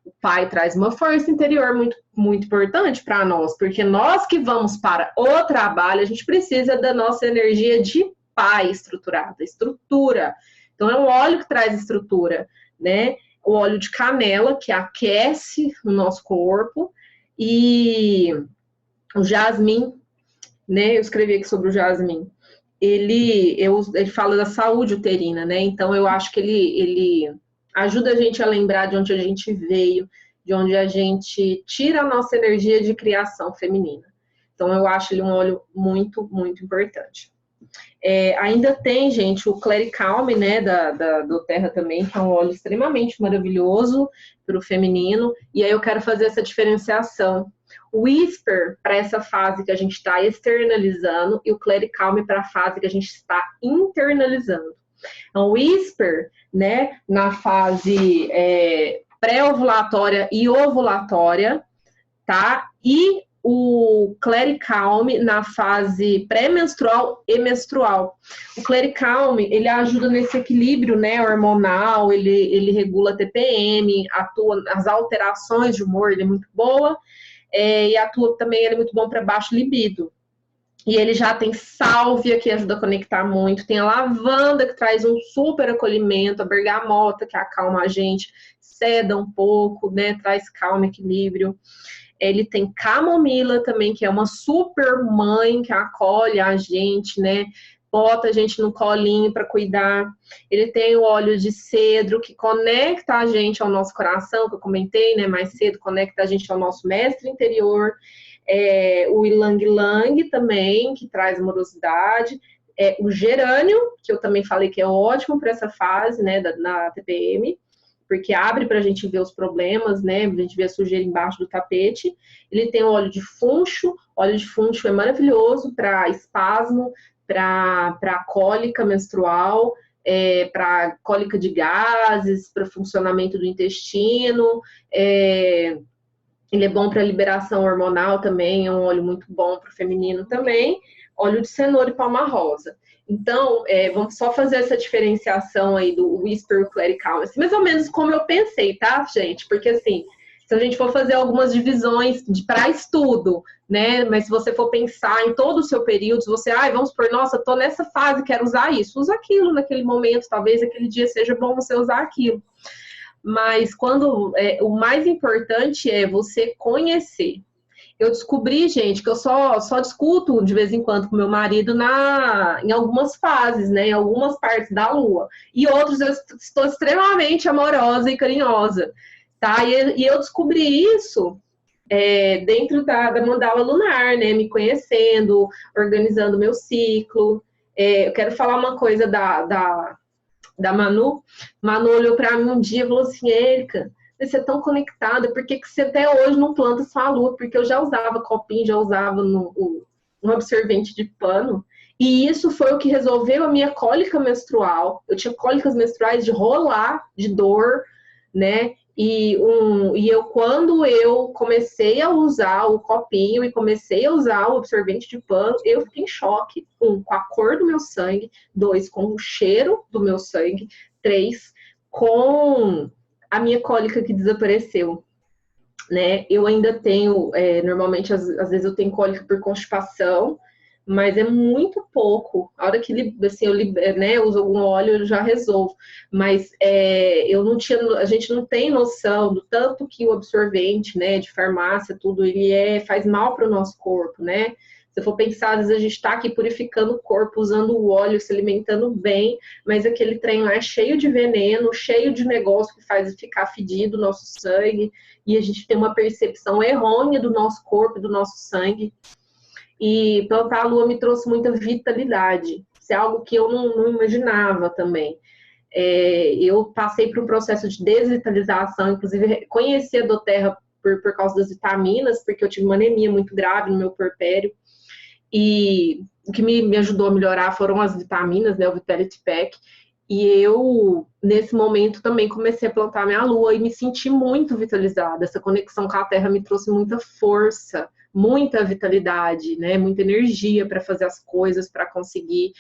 O pai traz uma força interior muito, muito importante para nós, porque nós que vamos para o trabalho, a gente precisa da nossa energia de pai estruturada, estrutura. Então, é um óleo que traz estrutura, né? O óleo de canela, que aquece o nosso corpo, e o jasmim, né? Eu escrevi aqui sobre o jasmim. Ele fala da saúde uterina, né? Então, eu acho que ele ajuda a gente a lembrar de onde a gente veio, de onde a gente tira a nossa energia de criação feminina. Então, eu acho ele um óleo muito, muito importante. Ainda tem, gente, o Clericalme, né, da doTERRA também, que é um óleo extremamente maravilhoso para o feminino. E aí eu quero fazer essa diferenciação. O Whisper, para essa fase que a gente está externalizando, e o Clericalme para a fase que a gente está internalizando. Então, o Whisper, né, na fase pré-ovulatória e ovulatória, tá? E o Clericalme na fase pré-menstrual e menstrual. O Clericalme, ele ajuda nesse equilíbrio, né, hormonal, ele regula a TPM, atua nas alterações de humor, ele é muito boa, e atua também, ele é muito bom para baixo libido. E ele já tem sálvia, que ajuda a conectar muito. Tem a lavanda, que traz um super acolhimento. A bergamota, que acalma a gente. Seda um pouco, né? Traz calma, equilíbrio. Ele tem camomila também, que é uma super mãe, que acolhe a gente, né? Bota a gente no colinho para cuidar. Ele tem o óleo de cedro, que conecta a gente ao nosso coração, que eu comentei, né? Mais cedo, conecta a gente ao nosso mestre interior. O ylang-ylang também, que traz amorosidade, o gerânio, que eu também falei que é ótimo para essa fase, né, na TPM, porque abre para a gente ver os problemas, né, a gente vê a sujeira embaixo do tapete. Ele tem o óleo de funcho é maravilhoso para espasmo, para cólica menstrual, para cólica de gases, para funcionamento do intestino, ele é bom para liberação hormonal também, é um óleo muito bom para o feminino também. Óleo de cenoura e palma rosa. Então, vamos só fazer essa diferenciação aí do Whisper Clericalme, assim, mais ou menos como eu pensei, tá, gente? Porque, assim, se a gente for fazer algumas divisões para estudo, né? Mas se você for pensar em todo o seu período, se você, vamos por, nossa, tô nessa fase, quero usar isso, usa aquilo naquele momento, talvez aquele dia seja bom você usar aquilo. Mas o mais importante é você conhecer. Eu descobri, gente, que eu só discuto de vez em quando com meu marido em algumas fases, né? Em algumas partes da lua. E outros eu estou extremamente amorosa e carinhosa, tá? E eu descobri isso dentro da mandala lunar, né? Me conhecendo, organizando meu ciclo. Eu quero falar uma coisa da Manu. Manu olhou para mim um dia e falou assim: Érica, você é tão conectada, por que você até hoje não planta sua lua? Porque eu já usava copinho, já usava um absorvente de pano, e isso foi o que resolveu a minha cólica menstrual. Eu tinha cólicas menstruais de rolar, de dor, né? Quando eu comecei a usar o copinho e comecei a usar o absorvente de pano, eu fiquei em choque. 1, com a cor do meu sangue. 2, com o cheiro do meu sangue. 3, com a minha cólica que desapareceu. Né? Eu ainda tenho, normalmente, às vezes eu tenho cólica por constipação, mas é muito pouco. A hora que assim, eu uso algum óleo, eu já resolvo. Mas a gente não tem noção do tanto que o absorvente, né, de farmácia, tudo, ele faz mal para o nosso corpo, né? Se for pensar, às vezes a gente está aqui purificando o corpo, usando o óleo, se alimentando bem, mas aquele trem lá é cheio de veneno, cheio de negócio que faz ficar fedido o nosso sangue, e a gente tem uma percepção errônea do nosso corpo, do nosso sangue. E plantar a lua me trouxe muita vitalidade. Isso é algo que eu não imaginava também. Eu passei por um processo de desvitalização, inclusive conheci a doTERRA por causa das vitaminas, porque eu tive uma anemia muito grave no meu puerpério. E o que me ajudou a melhorar foram as vitaminas, né, o Vitality Pack. E eu, nesse momento, também comecei a plantar minha lua e me senti muito vitalizada. Essa conexão com a terra me trouxe muita força, muita vitalidade, né? Muita energia para fazer as coisas, para conseguir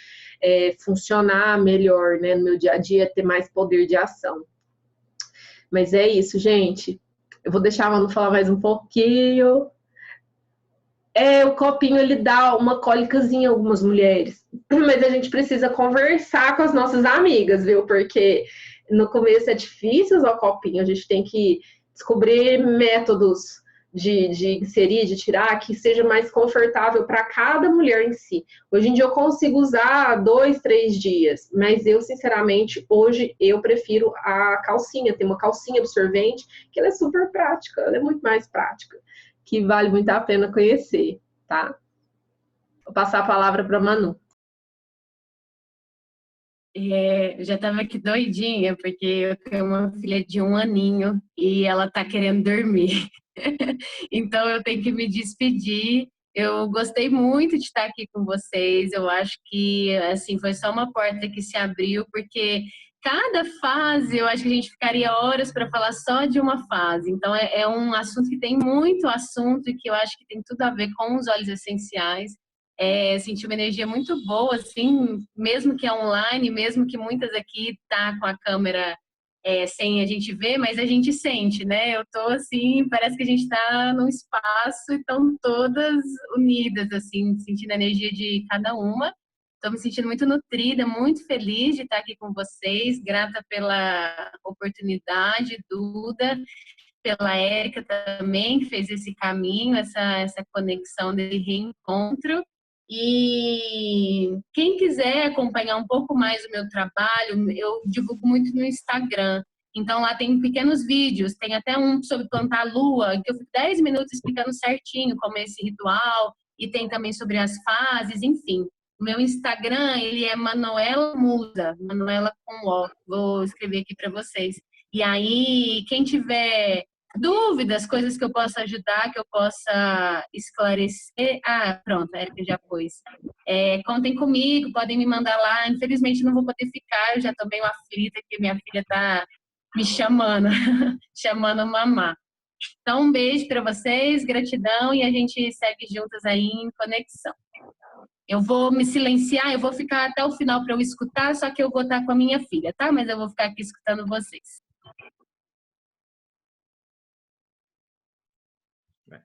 funcionar melhor, né? No meu dia a dia, ter mais poder de ação. Mas é isso, gente. Eu vou deixar a Manu falar mais um pouquinho. O copinho, ele dá uma cólicazinha em algumas mulheres. Mas a gente precisa conversar com as nossas amigas, viu? Porque no começo é difícil usar o copinho. A gente tem que descobrir métodos de inserir, de tirar, que seja mais confortável para cada mulher em si. Hoje em dia eu consigo usar 2, 3 dias. Mas eu, sinceramente, hoje eu prefiro a calcinha. Tem uma calcinha absorvente, que ela é super prática. Ela é muito mais prática, que vale muito a pena conhecer, tá? Vou passar a palavra para a Manu. Já estava aqui doidinha, porque eu tenho uma filha de 1 aninho e ela está querendo dormir. Então eu tenho que me despedir. Eu gostei muito de estar aqui com vocês. Eu acho que assim foi só uma porta que se abriu, porque cada fase, eu acho que a gente ficaria horas para falar só de uma fase. Então, é um assunto que tem muito assunto e que eu acho que tem tudo a ver com os óleos essenciais. Senti uma energia muito boa, assim, mesmo que é online, mesmo que muitas aqui tá com a câmera sem a gente ver, mas a gente sente, né? Eu tô assim, parece que a gente tá num espaço e estão todas unidas, assim, sentindo a energia de cada uma. Estou me sentindo muito nutrida, muito feliz de estar aqui com vocês, grata pela oportunidade, Duda, pela Érica também, que fez esse caminho, essa conexão de reencontro. E quem quiser acompanhar um pouco mais o meu trabalho, eu divulgo muito no Instagram. Então, lá tem pequenos vídeos, tem até um sobre plantar a lua, que eu fico 10 minutos explicando certinho como é esse ritual, e tem também sobre as fases, enfim. O meu Instagram, ele é Manuela Musa, Manuela com O. Vou escrever aqui para vocês. E aí, quem tiver dúvidas, coisas que eu possa ajudar, que eu possa esclarecer. Ah, pronto, a Erika já pôs. Contem comigo, podem me mandar lá. Infelizmente, não vou poder ficar, eu já estou meio aflita, porque minha filha está me chamando, chamando mamá. Então, um beijo para vocês, gratidão, e a gente segue juntas aí em conexão. Eu vou me silenciar, eu vou ficar até o final para eu escutar, só que eu vou estar com a minha filha, tá? Mas eu vou ficar aqui escutando vocês.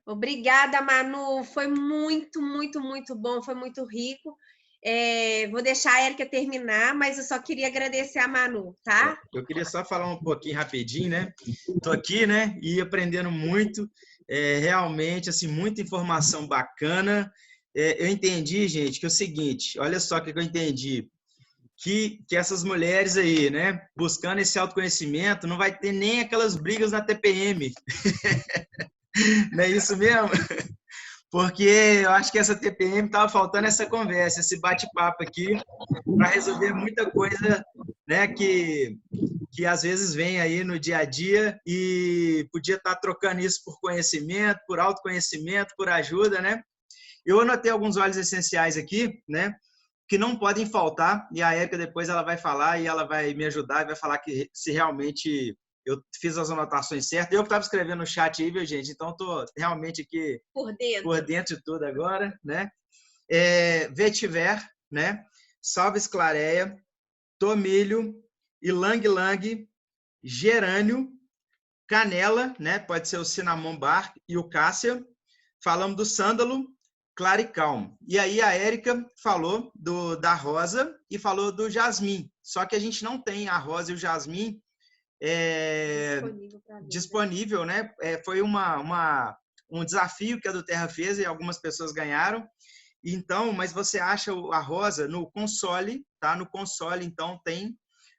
Obrigada, Manu. Foi muito, muito, muito bom, foi muito rico. Vou deixar a Érica terminar, mas eu só queria agradecer a Manu, tá? Eu queria só falar um pouquinho rapidinho, né? Estou aqui, né? E aprendendo muito, realmente, assim, muita informação bacana. Eu entendi, gente, que é o seguinte, olha só o que eu entendi. Que essas mulheres aí, né, buscando esse autoconhecimento, não vai ter nem aquelas brigas na TPM. Não é isso mesmo? Porque eu acho que essa TPM estava faltando essa conversa, esse bate-papo aqui, para resolver muita coisa, né, que às vezes vem aí no dia a dia e podia estar trocando isso por conhecimento, por autoconhecimento, por ajuda, né? Eu anotei alguns óleos essenciais aqui, né, que não podem faltar, e a Érica depois ela vai falar e ela vai me ajudar e vai falar que se realmente eu fiz as anotações certas. Eu que estava escrevendo no chat aí, viu, gente? Então, estou realmente aqui por dentro de tudo agora, né? Vetiver, né? Salve Esclareia, tomilho, ilang lang, gerânio, canela, né? Pode ser o cinnamon bark e o cássia. Falamos do sândalo, claricalm. E aí a Érica falou da rosa e falou do jasmim. Só que a gente não tem a rosa e o jasmim disponível, né? Foi um desafio que a do Terra fez e algumas pessoas ganharam. Então, mas você acha a rosa no console, tá? No console, então, tem.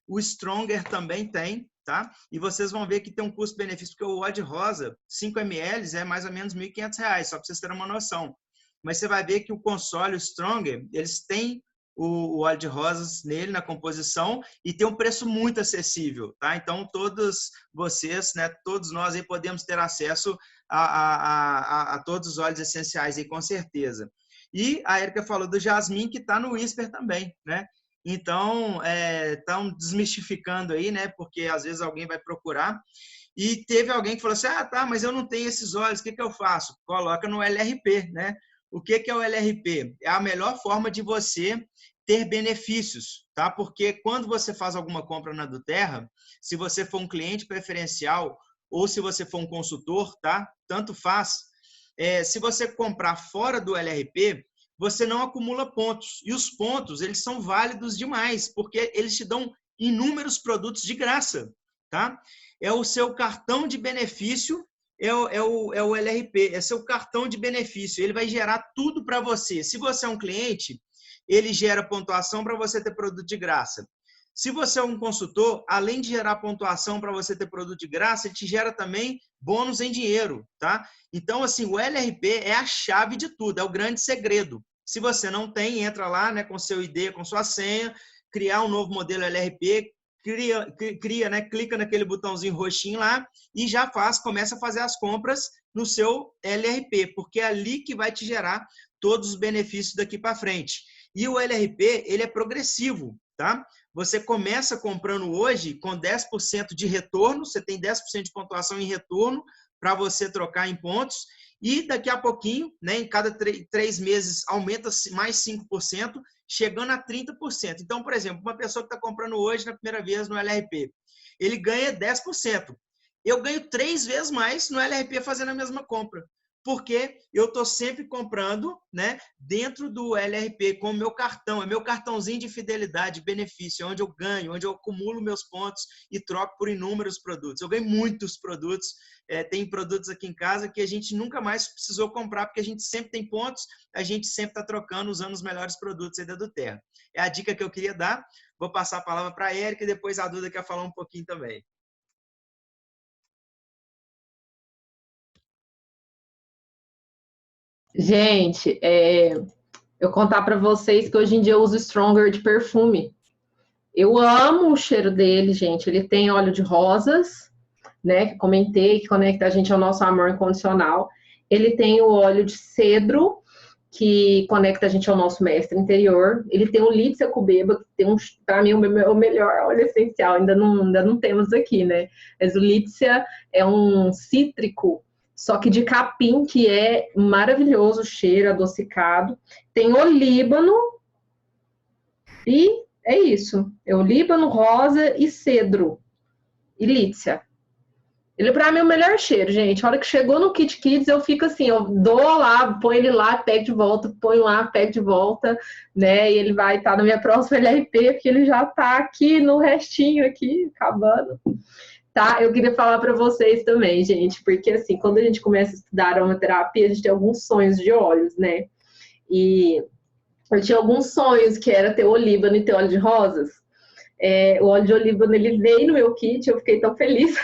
O Stronger também tem, tá? E vocês vão ver que tem um custo-benefício, porque o óleo de rosa, 5 ml, é mais ou menos R$ 1.500, só para vocês terem uma noção. Mas você vai ver que o console, o Stronger, eles têm o óleo de rosas nele, na composição, e tem um preço muito acessível, tá? Então, todos vocês, né, todos nós aí podemos ter acesso a todos os óleos essenciais aí, com certeza. E a Érica falou do jasmim, que está no Whisper também, né? Então, estão desmistificando aí, né? Porque às vezes alguém vai procurar. E teve alguém que falou assim, tá, mas eu não tenho esses óleos, o que eu faço? Coloca no LRP, né? O que é o LRP? É a melhor forma de você ter benefícios, tá? Porque quando você faz alguma compra na do Terra, se você for um cliente preferencial ou se você for um consultor, tá? Tanto faz. Se você comprar fora do LRP, você não acumula pontos. E os pontos, eles são válidos demais, porque eles te dão inúmeros produtos de graça, tá? É o seu cartão de benefício, é o LRP, é seu cartão de benefício. Ele vai gerar tudo para você. Se você é um cliente, ele gera pontuação para você ter produto de graça. Se você é um consultor, além de gerar pontuação para você ter produto de graça, ele te gera também bônus em dinheiro, tá? Então, assim, o LRP é a chave de tudo, é o grande segredo. Se você não tem, entra lá, né, com seu ID, com sua senha, criar um novo modelo LRP, cria, né, clica naquele botãozinho roxinho lá e já começa a fazer as compras no seu LRP, porque é ali que vai te gerar todos os benefícios daqui para frente. E o LRP, ele é progressivo, tá? Você começa comprando hoje com 10% de retorno, você tem 10% de pontuação em retorno para você trocar em pontos, e daqui a pouquinho, né, em cada 3 meses, aumenta mais 5%, chegando a 30%. Então, por exemplo, uma pessoa que está comprando hoje na primeira vez no LRP, ele ganha 10%. Eu ganho 3 vezes mais no LRP fazendo a mesma compra, porque eu estou sempre comprando, né, dentro do LRP com o meu cartão, é meu cartãozinho de fidelidade, benefício, onde eu ganho, onde eu acumulo meus pontos e troco por inúmeros produtos. Eu ganho muitos produtos, tem produtos aqui em casa que a gente nunca mais precisou comprar, porque a gente sempre tem pontos, a gente sempre está trocando, usando os melhores produtos aí da do Terra. É a dica que eu queria dar. Vou passar a palavra para a Érica e depois a Duda quer falar um pouquinho também. Gente, eu contar para vocês que hoje em dia eu uso Stronger de perfume. Eu amo o cheiro dele, gente. Ele tem óleo de rosas, né? Que comentei, que conecta a gente ao nosso amor incondicional. Ele tem o óleo de cedro, que conecta a gente ao nosso mestre interior. Ele tem o Lícia Cubeba, que tem para mim, o melhor óleo essencial. Ainda não temos aqui, né? Mas o Lícia é um cítrico, só que de capim, que é maravilhoso o cheiro, adocicado. Tem o líbano e é isso. É o líbano, rosa e cedro. E Lícia. Ele, pra mim, é o melhor cheiro, gente. A hora que chegou no Kit Kids, eu fico assim, eu dou lá, põe ele lá, pego de volta, ponho lá, pego de volta, né? E ele vai estar na minha próxima LRP, porque ele já tá aqui no restinho aqui, acabando. Tá? Eu queria falar para vocês também, gente, porque assim, quando a gente começa a estudar aromaterapia, a gente tem alguns sonhos de óleos, né? E eu tinha alguns sonhos, que era ter olíbano e ter óleo de rosas. O óleo de olíbano, ele veio no meu kit, eu fiquei tão feliz.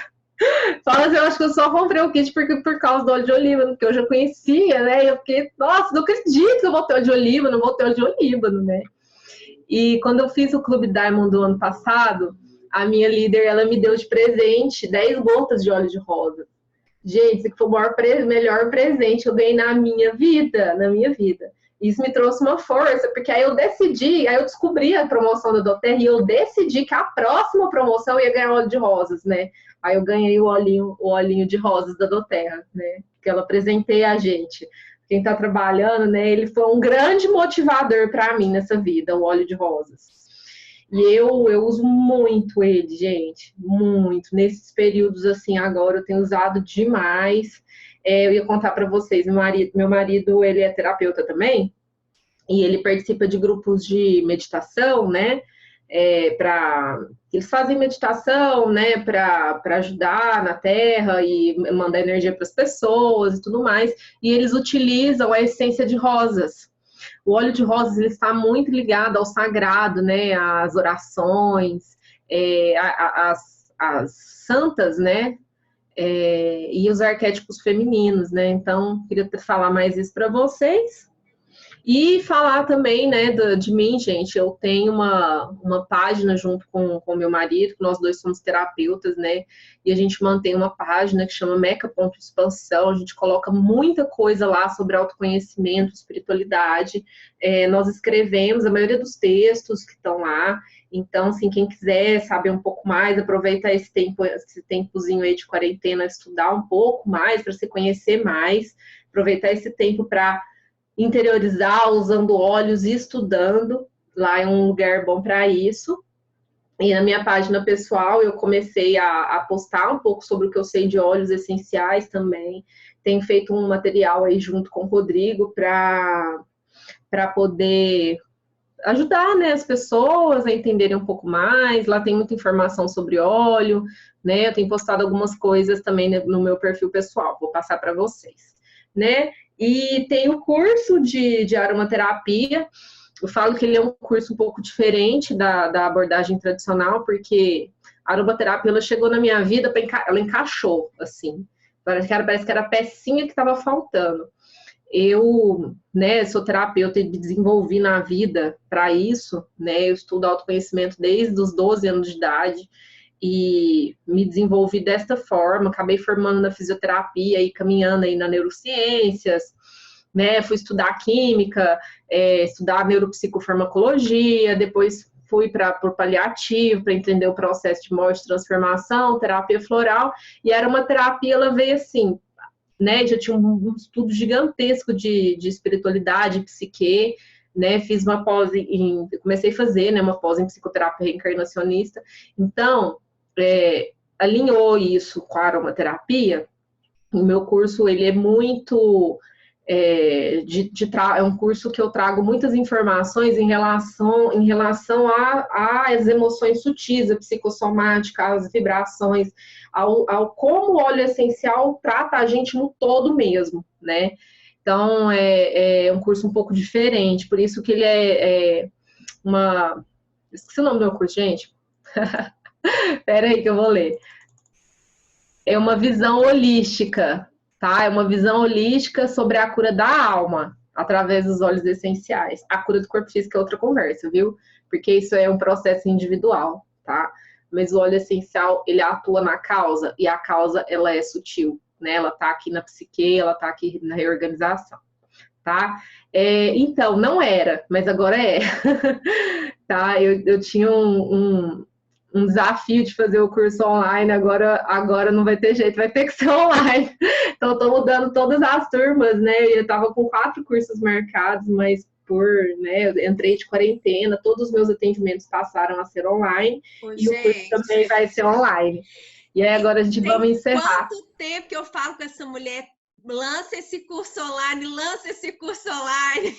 Fala assim, eu acho que eu só comprei o kit por causa do óleo de olíbano, porque eu já conhecia, né? E eu fiquei, nossa, não acredito que eu vou ter óleo de olíbano, não vou ter óleo de olíbano, né? E quando eu fiz o Clube Diamond do ano passado, a minha líder, ela me deu de presente 10 gotas de óleo de rosa. Gente, esse foi o melhor presente que eu ganhei na minha vida, Isso me trouxe uma força, porque aí eu descobri a promoção da doTERRA e eu decidi que a próxima promoção eu ia ganhar óleo de rosas, né? Aí eu ganhei o olhinho de rosas da doTERRA, né? Que ela presenteia a gente. Quem está trabalhando, né? Ele foi um grande motivador para mim nessa vida, o óleo de rosas. E eu uso muito ele, gente, muito. Nesses períodos assim, agora eu tenho usado demais. Eu ia contar para vocês, meu marido, ele é terapeuta também, e ele participa de grupos de meditação, né? Eles fazem meditação, né, para ajudar na Terra e mandar energia para as pessoas e tudo mais. E eles utilizam a essência de rosas. O óleo de rosas ele está muito ligado ao sagrado, né? Às orações, as santas, né? E os arquétipos femininos, né? Então, queria falar mais isso para vocês. E falar também, né, de mim, gente. Eu tenho uma página junto com meu marido, que nós dois somos terapeutas, né? E a gente mantém uma página que chama Meca.expansão. A gente coloca muita coisa lá sobre autoconhecimento, espiritualidade. Nós escrevemos a maioria dos textos que estão lá. Então, assim, quem quiser saber um pouco mais, aproveitar esse tempozinho aí de quarentena, estudar um pouco mais, para se conhecer mais. Aproveitar esse tempo para interiorizar usando óleos e estudando. Lá é um lugar bom para isso. E na minha página pessoal eu comecei a postar um pouco sobre o que eu sei de óleos essenciais também. Tenho feito um material aí junto com o Rodrigo para poder ajudar, né, as pessoas a entenderem um pouco mais. Lá tem muita informação sobre óleo, né? Eu tenho postado algumas coisas também no meu perfil pessoal. Vou passar para vocês, né? E tem o curso de aromaterapia. Eu falo que ele é um curso um pouco diferente da abordagem tradicional, porque a aromaterapia ela chegou na minha vida, ela encaixou, assim. Parece que era a pecinha que estava faltando. Eu, né, sou terapeuta e me desenvolvi na vida para isso, né? Eu estudo autoconhecimento desde os 12 anos de idade. E me desenvolvi desta forma, acabei formando na fisioterapia e caminhando aí na neurociências, né? Fui estudar química, estudar neuropsicofarmacologia, depois fui para o paliativo, para entender o processo de morte e transformação, terapia floral, e era uma terapia, ela veio assim, né? Já tinha um estudo gigantesco de espiritualidade, psique, né? Fiz uma pós comecei a fazer, né, uma pós em psicoterapia reencarnacionista. Então, alinhou isso com a aromaterapia. O meu curso, ele é muito... é um curso que eu trago muitas informações em relação às emoções sutis, a psicossomática, às vibrações, ao como o óleo essencial trata a gente no todo mesmo, né? Então, é um curso um pouco diferente, por isso que ele Esqueci o nome do meu curso, gente. Espera aí que eu vou ler. É uma visão holística, tá? É uma visão holística sobre a cura da alma, através dos óleos essenciais. A cura do corpo físico é outra conversa, viu? Porque isso é um processo individual, tá? Mas o óleo essencial, ele atua na causa, e a causa, ela é sutil, né? Ela tá aqui na psique, ela tá aqui na reorganização, tá? Então, não era, mas agora é. Tá? Eu tinha um desafio de fazer o curso online, agora não vai ter jeito, vai ter que ser online. Então, eu tô mudando todas as turmas, né? Eu tava com 4 cursos marcados, mas né, eu entrei de quarentena, todos os meus atendimentos passaram a ser online, e o curso também vai ser online. E aí agora a gente vamos encerrar. Quanto tempo que eu falo com essa mulher, lança esse curso online, lança esse curso online.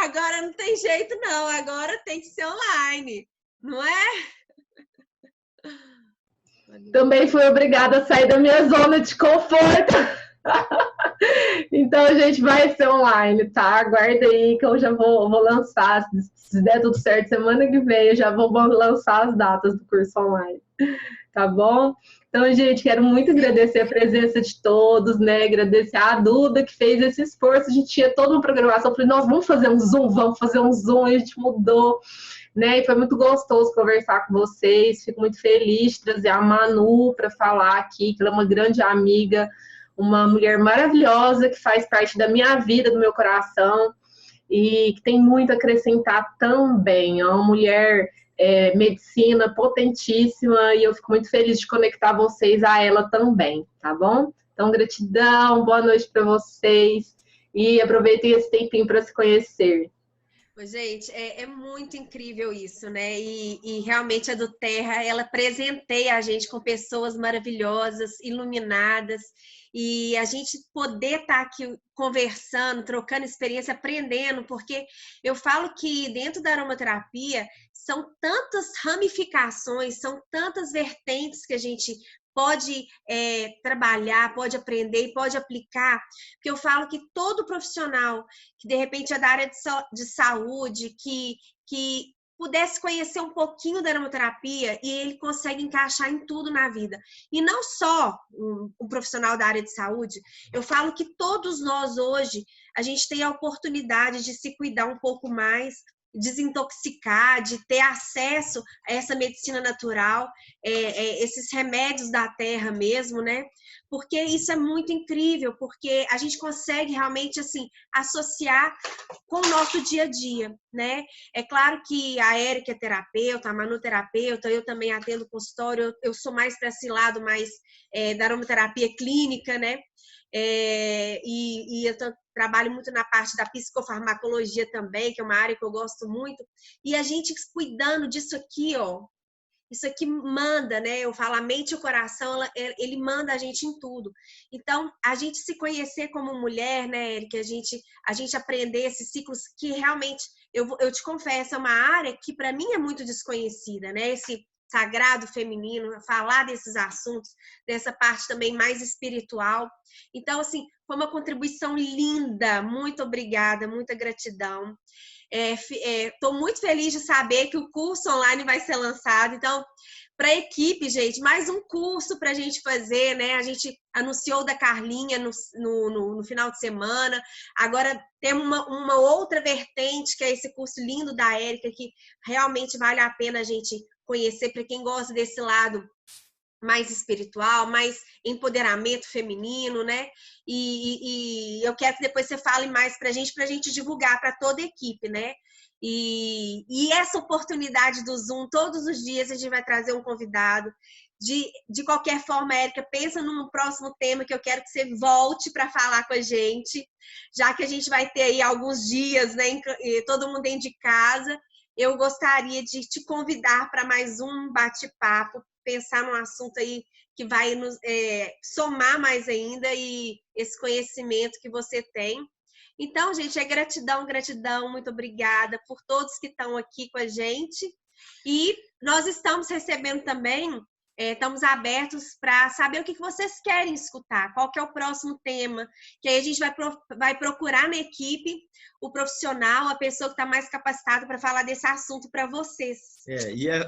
Agora não tem jeito não, agora tem que ser online, não é? Também fui obrigada a sair da minha zona de conforto. Então, a gente vai ser online, tá? Aguarda aí que eu já vou lançar, se der tudo certo, semana que vem eu já vou lançar as datas do curso online, tá bom? Então, gente, quero muito agradecer a presença de todos, né? Agradecer a Duda que fez esse esforço. A gente tinha toda uma programação. Eu falei, nós vamos fazer um Zoom. E a gente mudou, né? E foi muito gostoso conversar com vocês. Fico muito feliz de trazer a Manu para falar aqui, que ela é uma grande amiga, uma mulher maravilhosa que faz parte da minha vida, do meu coração e que tem muito a acrescentar também. É uma mulher medicina potentíssima e eu fico muito feliz de conectar vocês a ela também, tá bom? Então, gratidão, boa noite para vocês e aproveitem esse tempinho para se conhecer. Gente, é muito incrível isso, né? E realmente a do Terra, ela presenteia a gente com pessoas maravilhosas, iluminadas, e a gente poder estar aqui conversando, trocando experiência, aprendendo, porque eu falo que dentro da aromaterapia são tantas ramificações, são tantas vertentes que a gente pode trabalhar, pode aprender e pode aplicar, porque eu falo que todo profissional que de repente é da área de saúde, que pudesse conhecer um pouquinho da aromaterapia e ele consegue encaixar em tudo na vida. E não só um profissional da área de saúde, eu falo que todos nós hoje, a gente tem a oportunidade de se cuidar um pouco mais, desintoxicar, de ter acesso a essa medicina natural, esses remédios da terra mesmo, né? Porque isso é muito incrível, porque a gente consegue realmente, assim, associar com o nosso dia a dia, né? É claro que a Érica é terapeuta, a Manu terapeuta, eu também atendo consultório, eu sou mais para esse lado mais da aromaterapia clínica, né? E eu trabalho muito na parte da psicofarmacologia também, que é uma área que eu gosto muito. E a gente cuidando disso aqui, ó, isso aqui manda, né? Eu falo, a mente e o coração, ele manda a gente em tudo. Então, a gente se conhecer como mulher, né, Érica? A gente aprender esses ciclos que realmente, eu te confesso, é uma área que para mim é muito desconhecida, né? Esse sagrado feminino, falar desses assuntos, dessa parte também mais espiritual. Então, foi uma contribuição linda. Muito obrigada, muita gratidão. Estou muito feliz de saber que o curso online vai ser lançado. Então, para a equipe, gente, mais um curso para a gente fazer, né? A gente anunciou da Carlinha no final de semana. Agora temos uma outra vertente, que é esse curso lindo da Érica, que realmente vale a pena a gente conhecer para quem gosta desse lado mais espiritual, mais empoderamento feminino, né? E eu quero que depois você fale mais para a gente divulgar para toda a equipe, né? E essa oportunidade do Zoom, todos os dias a gente vai trazer um convidado. De qualquer forma, Érica, pensa num próximo tema que eu quero que você volte para falar com a gente, já que a gente vai ter aí alguns dias, né? Todo mundo dentro de casa. Eu gostaria de te convidar para mais um bate-papo, pensar num assunto aí que vai nos somar mais ainda e esse conhecimento que você tem. Então, gente, gratidão, gratidão, muito obrigada por todos que estão aqui com a gente. E nós estamos recebendo também, estamos abertos para saber o que vocês querem escutar, qual que é o próximo tema, que aí a gente vai procurar na equipe o profissional, a pessoa que está mais capacitada para falar desse assunto para vocês.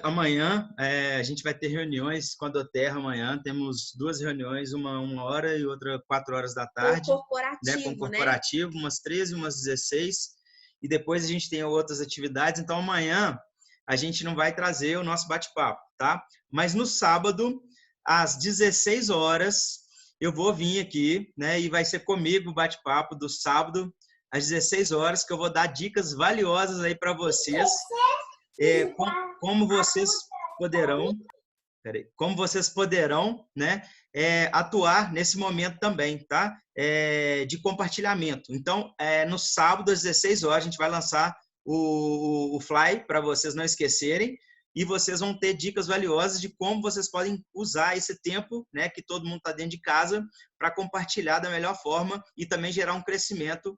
Amanhã a gente vai ter reuniões com a Doterra. Amanhã temos 2 reuniões, uma 1h e outra 4h da tarde. Com corporativo, com corporativo, né? Umas 13, umas 16. E depois a gente tem outras atividades. Então, amanhã a gente não vai trazer o nosso bate-papo, tá? Mas no sábado, às 16 horas, eu vou vir aqui, né? E vai ser comigo o bate-papo do sábado, às 16 horas, que eu vou dar dicas valiosas aí para vocês. Como vocês poderão, né, atuar nesse momento também, tá? De compartilhamento. Então, no sábado, às 16 horas, a gente vai lançar o Fly, para vocês não esquecerem, e vocês vão ter dicas valiosas de como vocês podem usar esse tempo, né, que todo mundo está dentro de casa, para compartilhar da melhor forma e também gerar um crescimento,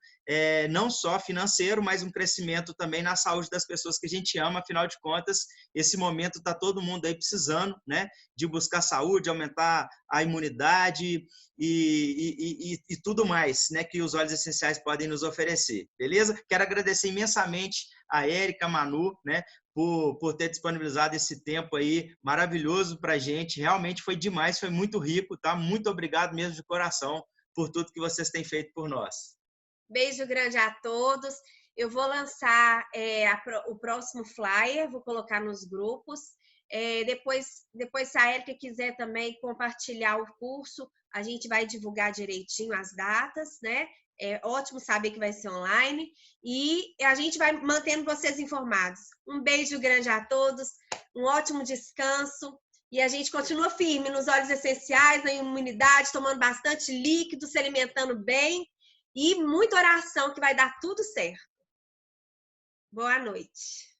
não só financeiro, mas um crescimento também na saúde das pessoas que a gente ama. Afinal de contas, esse momento está todo mundo aí precisando, né, de buscar saúde, aumentar a imunidade e tudo mais, né, que os óleos essenciais podem nos oferecer, beleza? Quero agradecer imensamente a Érica, a Manu, né, por ter disponibilizado esse tempo aí maravilhoso para a gente. Realmente foi demais, foi muito rico, tá? Muito obrigado mesmo de coração por tudo que vocês têm feito por nós. Beijo grande a todos. Eu vou lançar o próximo flyer, vou colocar nos grupos. Depois, se a Érica quiser também compartilhar o curso, A gente vai divulgar direitinho as datas, né? É ótimo saber que vai ser online e a gente vai mantendo vocês informados. Um beijo grande a todos, um ótimo descanso e a gente continua firme nos óleos essenciais, na imunidade, tomando bastante líquido, se alimentando bem e muita oração que vai dar tudo certo. Boa noite.